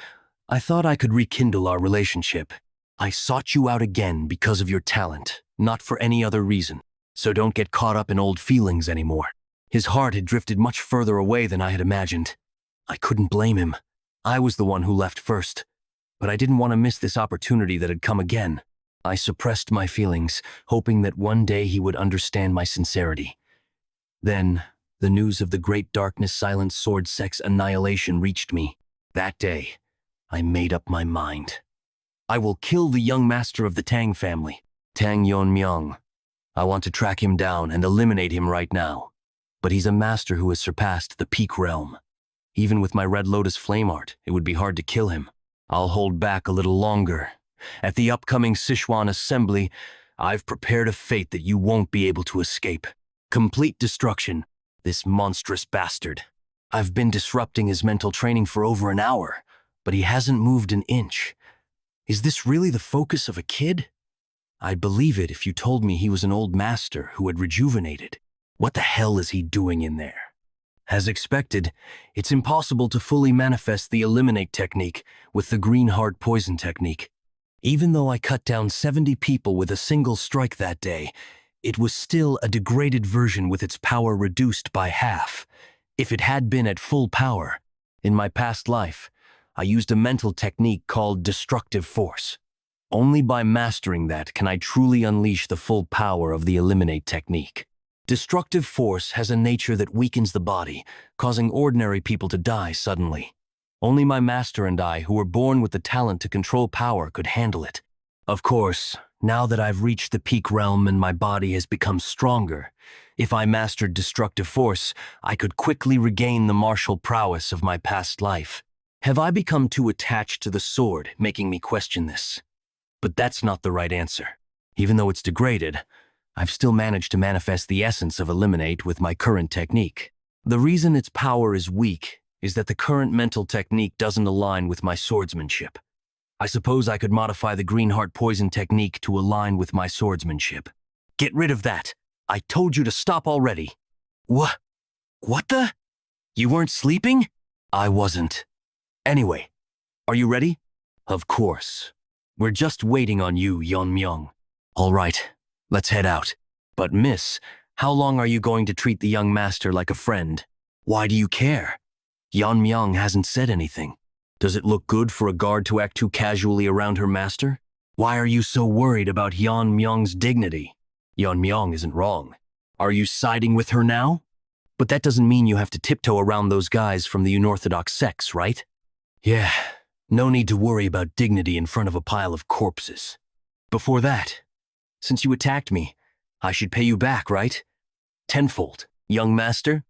I thought I could rekindle our relationship. I sought you out again because of your talent, not for any other reason. So don't get caught up in old feelings anymore. His heart had drifted much further away than I had imagined. I couldn't blame him. I was the one who left first. But I didn't want to miss this opportunity that had come again. I suppressed my feelings, hoping that one day he would understand my sincerity. Then, the news of the Great Darkness Silent Sword Sect's annihilation reached me. That day, I made up my mind. I will kill the young master of the Tang family, Tang Yonmyang. I want to track him down and eliminate him right now. But he's a master who has surpassed the peak realm. Even with my Red Lotus flame art, it would be hard to kill him. I'll hold back a little longer. At the upcoming Sichuan assembly, I've prepared a fate that you won't be able to escape. Complete destruction, this monstrous bastard. I've been disrupting his mental training for over an hour, but he hasn't moved an inch. Is this really the focus of a kid? I'd believe it if you told me he was an old master who had rejuvenated. What the hell is he doing in there? As expected, it's impossible to fully manifest the Eliminate technique with the Green Heart Poison technique. Even though I cut down 70 people with a single strike that day, it was still a degraded version with its power reduced by half. If it had been at full power, in my past life, I used a mental technique called Destructive Force. Only by mastering that can I truly unleash the full power of the Eliminate technique. Destructive force has a nature that weakens the body, causing ordinary people to die suddenly. Only my master and I, who were born with the talent to control power, could handle it. Of course, now that I've reached the peak realm and my body has become stronger, if I mastered destructive force, I could quickly regain the martial prowess of my past life. Have I become too attached to the sword, making me question this? But that's not the right answer. Even though it's degraded, I've still managed to manifest the essence of Eliminate with my current technique. The reason its power is weak is that the current mental technique doesn't align with my swordsmanship. I suppose I could modify the Green Heart Poison technique to align with my swordsmanship. Get rid of that. I told you to stop already. What the? You weren't sleeping? I wasn't. Anyway, are you ready? Of course. We're just waiting on you, Yonmyang. All right. Let's head out. But miss, how long are you going to treat the young master like a friend? Why do you care? Yonmyang hasn't said anything. Does it look good for a guard to act too casually around her master? Why are you so worried about Yonmyang's dignity? Yonmyang isn't wrong. Are you siding with her now? But that doesn't mean you have to tiptoe around those guys from the unorthodox sects, right? Yeah, no need to worry about dignity in front of a pile of corpses. Before that, since you attacked me, I should pay you back, right? Tenfold, young master.